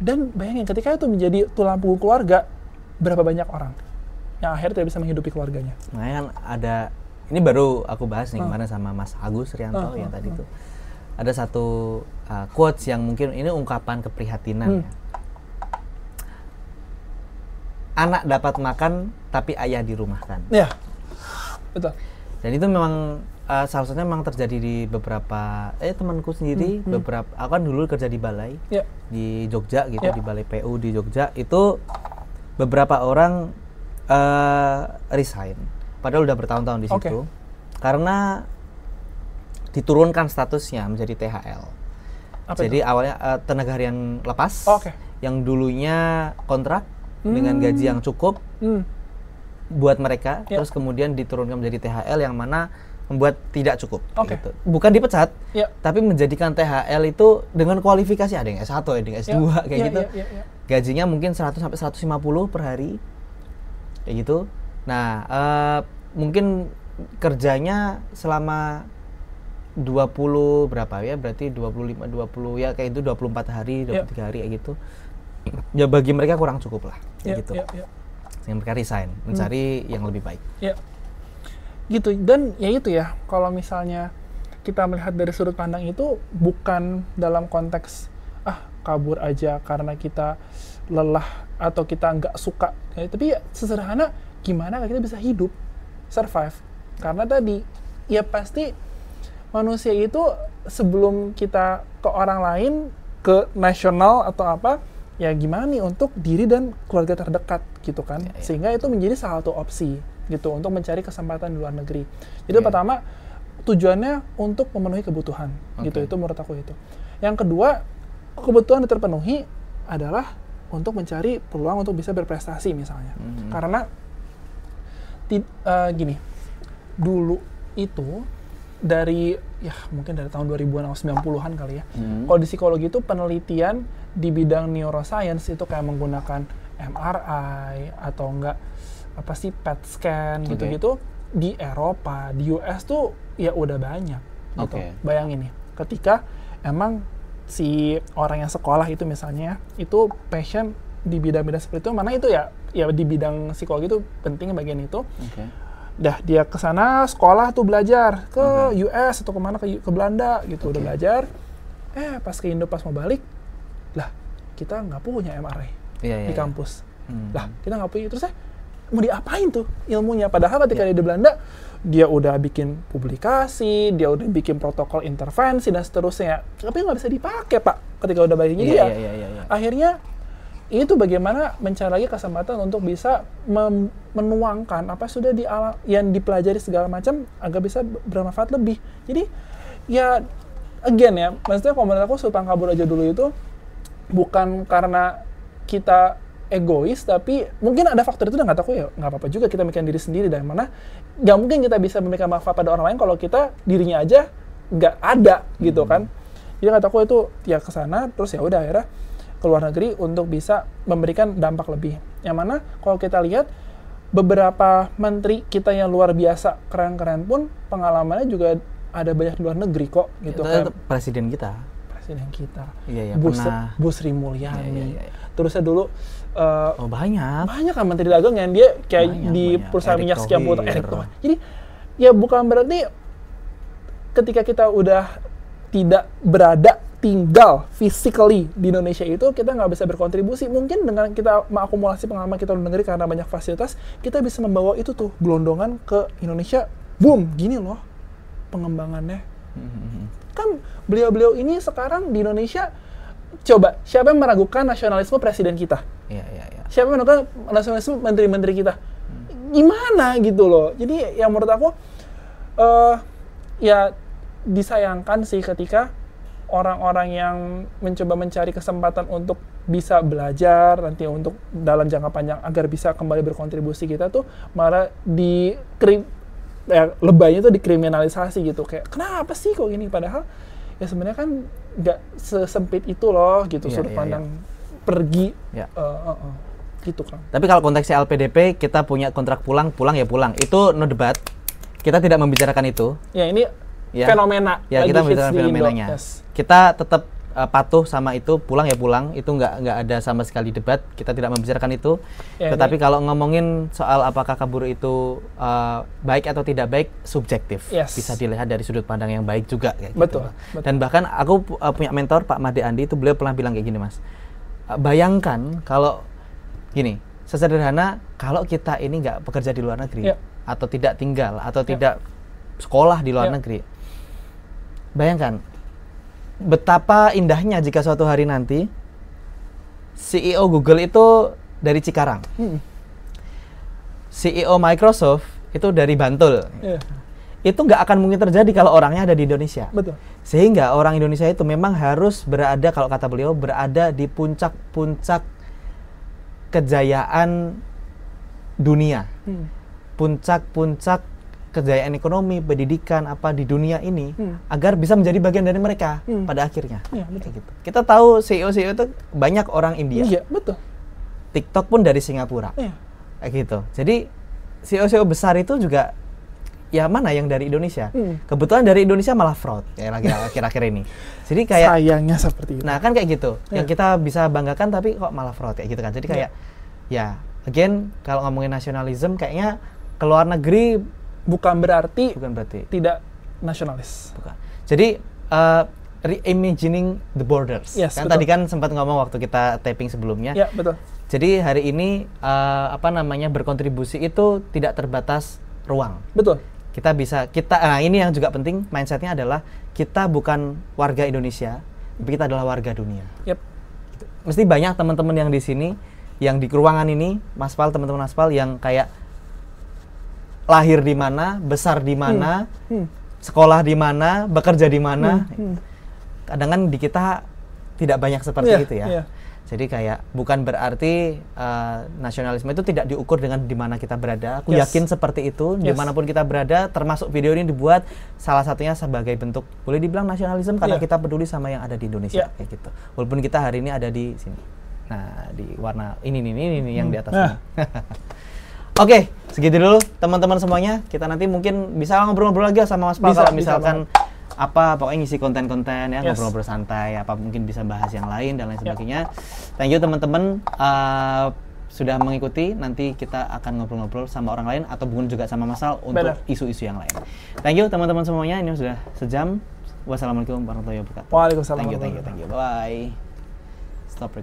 Dan bayangin, ketika itu menjadi tulang punggung keluarga, berapa banyak orang yang akhirnya tidak bisa menghidupi keluarganya. Nah, kan ada, ini baru aku bahas nih kemarin sama Mas Agus Rianto yang tadi itu. Ada satu quotes yang mungkin ini ungkapan keprihatinan ya. Anak dapat makan tapi ayah dirumahkan. Ya, betul. Dan itu memang salah satunya memang terjadi di beberapa temanku sendiri, beberapa, aku kan dulu kerja di balai di Jogja gitu, di balai PU di Jogja, itu beberapa orang resign padahal udah bertahun-tahun di situ karena diturunkan statusnya menjadi THL. Jadi awalnya tenaga harian lepas yang dulunya kontrak dengan gaji yang cukup buat mereka, terus kemudian diturunkan menjadi THL yang mana membuat tidak cukup. Gitu. Bukan dipecat, tapi menjadikan THL itu dengan kualifikasi, ada yang S1, ada yang S2 kayak gitu. Gajinya mungkin 100 sampai 150 per hari. Kayak gitu. Nah, mungkin kerjanya selama 20 berapa ya, berarti 25, 20 ya kayak itu 24 hari, 23 hari kayak gitu. Ya bagi mereka kurang cukup lah, kayak gitu. Sehingga mereka resign, mencari yang lebih baik. Gitu, dan ya itu ya, kalau misalnya kita melihat dari sudut pandang itu bukan dalam konteks kabur aja karena kita lelah atau kita nggak suka, tapi ya sesederhana gimana kita bisa hidup, survive. Karena tadi ya pasti manusia itu sebelum kita ke orang lain, ke nasional atau apa, ya gimana nih untuk diri dan keluarga terdekat gitu kan. Sehingga itu menjadi salah satu opsi gitu untuk mencari kesempatan di luar negeri. Jadi pertama tujuannya untuk memenuhi kebutuhan gitu, itu menurut aku itu. Yang kedua, kebutuhan yang terpenuhi adalah untuk mencari peluang untuk bisa berprestasi misalnya. Karena gini, dulu itu dari ya mungkin dari tahun 2000-an atau 90-an kali ya. Kalau di psikologi itu penelitian di bidang neuroscience itu kayak menggunakan MRI atau enggak apa sih PET scan gitu-gitu di Eropa, di US tuh ya udah banyak gitu. Bayangin nih, ketika emang si orang yang sekolah itu misalnya itu passion di bidang-bidang seperti itu, mana itu ya di bidang psikologi itu pentingnya bagian itu. Dah dia ke sana sekolah tuh belajar ke US atau kemana ke Belanda gitu udah belajar. Pas ke Indo pas mau balik, lah kita nggak punya MRI di kampus. Lah kita nggak punya, terus mau diapain tuh ilmunya? Padahal ketika dia di Belanda, dia udah bikin publikasi, dia udah bikin protokol intervensi dan seterusnya. Tapi nggak bisa dipakai Pak ketika udah balik. Jadi akhirnya itu bagaimana mencari lagi kesempatan untuk bisa menuangkan apa sudah yang dipelajari segala macam agar bisa bermanfaat lebih. Jadi ya again ya, maksudnya kalau menurut aku Sultan Kabur aja dulu itu bukan karena kita egois, tapi mungkin ada faktor itu dan nggak tahu ya nggak apa-apa juga kita mikirin diri sendiri, dan mana nggak mungkin kita bisa memberikan manfaat pada orang lain kalau kita dirinya aja nggak ada gitu kan. Jadi kataku itu ya kesana terus ya udah akhirnya ke luar negeri untuk bisa memberikan dampak lebih. Yang mana kalau kita lihat beberapa menteri kita yang luar biasa keren-keren pun pengalamannya juga ada banyak di luar negeri kok gitu kan. Presiden kita. Bu Sri Mulyani. Terusnya dulu banyak kan menteri dagang yang dia kayak di perusahaan minyak sekian puluh Erick Thohir. Jadi ya bukan berarti ketika kita udah tidak berada tinggal physically di Indonesia itu kita nggak bisa berkontribusi. Mungkin dengan kita mengakumulasi pengalaman kita di luar negeri karena banyak fasilitas, kita bisa membawa itu tuh gelondongan ke Indonesia. Boom, gini loh pengembangannya. Kan beliau-beliau ini sekarang di Indonesia, coba siapa yang meragukan nasionalisme presiden kita? Siapa yang meragukan nasionalisme menteri-menteri kita? Gimana gitu loh. Jadi yang menurut aku ya disayangkan sih ketika orang-orang yang mencoba mencari kesempatan untuk bisa belajar nanti untuk dalam jangka panjang agar bisa kembali berkontribusi kita tuh malah lebaynya tuh dikriminalisasi gitu, kayak kenapa sih kok gini, padahal ya sebenarnya kan nggak sesempit itu loh gitu sudut pandang pergi gitu kan. Tapi kalau konteksnya LPDP kita punya kontrak pulang ya pulang, itu no debat, kita tidak membicarakan itu. Ya ini fenomena. Ya kita membicarakan fenomenanya. Kita tetap patuh sama itu, pulang ya pulang, itu nggak ada sama sekali debat, kita tidak membicarakan itu. Tetapi kalau ngomongin soal apakah kabur itu baik atau tidak baik, subjektif, bisa dilihat dari sudut pandang yang baik juga kayak gitu. Dan bahkan aku punya mentor Pak Made Andi, itu beliau pernah bilang kayak gini, Mas, bayangkan kalau gini, sesederhana kalau kita ini nggak bekerja di luar negeri atau tidak tinggal atau tidak sekolah di luar negeri, bayangkan betapa indahnya jika suatu hari nanti CEO Google itu dari Cikarang, CEO Microsoft itu dari Bantul. Itu nggak akan mungkin terjadi kalau orangnya ada di Indonesia. Betul. Sehingga orang Indonesia itu memang harus berada, kalau kata beliau, berada di puncak-puncak kejayaan dunia, puncak-puncak kejayaan ekonomi, pendidikan apa di dunia ini, agar bisa menjadi bagian dari mereka pada akhirnya. Gitu. Kita tahu CEO itu banyak orang India. Iya, betul. TikTok pun dari Singapura. Kayak gitu. Jadi CEO besar itu juga ya mana yang dari Indonesia? Kebetulan dari Indonesia malah fraud kayak lagi akhir-akhir ini. Jadi kayak sayangnya seperti itu. Nah, kan kayak gitu. Yang kita bisa banggakan tapi kok malah fraud kayak gitu kan. Jadi kayak ya again kalau ngomongin nasionalisme kayaknya ke luar negeri bukan berarti tidak nasionalis. Bukan. Jadi reimagining the borders. Kan betul. Tadi kan sempat ngomong waktu kita taping sebelumnya. Ya, betul. Jadi hari ini berkontribusi itu tidak terbatas ruang. Betul. Nah ini yang juga penting, mindsetnya adalah kita bukan warga Indonesia, tapi kita adalah warga dunia. Mesti banyak teman-teman yang di sini, yang di ruangan ini, Maspal, teman-teman Maspal yang kayak lahir di mana, besar di mana, sekolah di mana, bekerja di mana. Kadang kan di kita tidak banyak seperti itu ya. Jadi kayak bukan berarti nasionalisme itu tidak diukur dengan di mana kita berada. Aku yakin seperti itu, dimanapun kita berada, termasuk video ini dibuat salah satunya sebagai bentuk boleh dibilang nasionalisme karena kita peduli sama yang ada di Indonesia kayak gitu. Walaupun kita hari ini ada di sini. Nah, di warna ini yang di atas ini. Oke, segitu dulu teman-teman semuanya. Kita nanti mungkin bisa ngobrol-ngobrol lagi sama Mas Pal kalau misalkan pokoknya ngisi konten-konten ya, ngobrol-ngobrol santai, apa mungkin bisa bahas yang lain dan lain sebagainya. Thank you teman-teman. sudah mengikuti. Nanti kita akan ngobrol-ngobrol sama orang lain atau mungkin juga sama Masal untuk isu-isu yang lain. Thank you teman-teman semuanya. Ini sudah sejam. Wassalamualaikum warahmatullahi wabarakatuh. Waalaikumsalam. Thank you. Bye. Stop.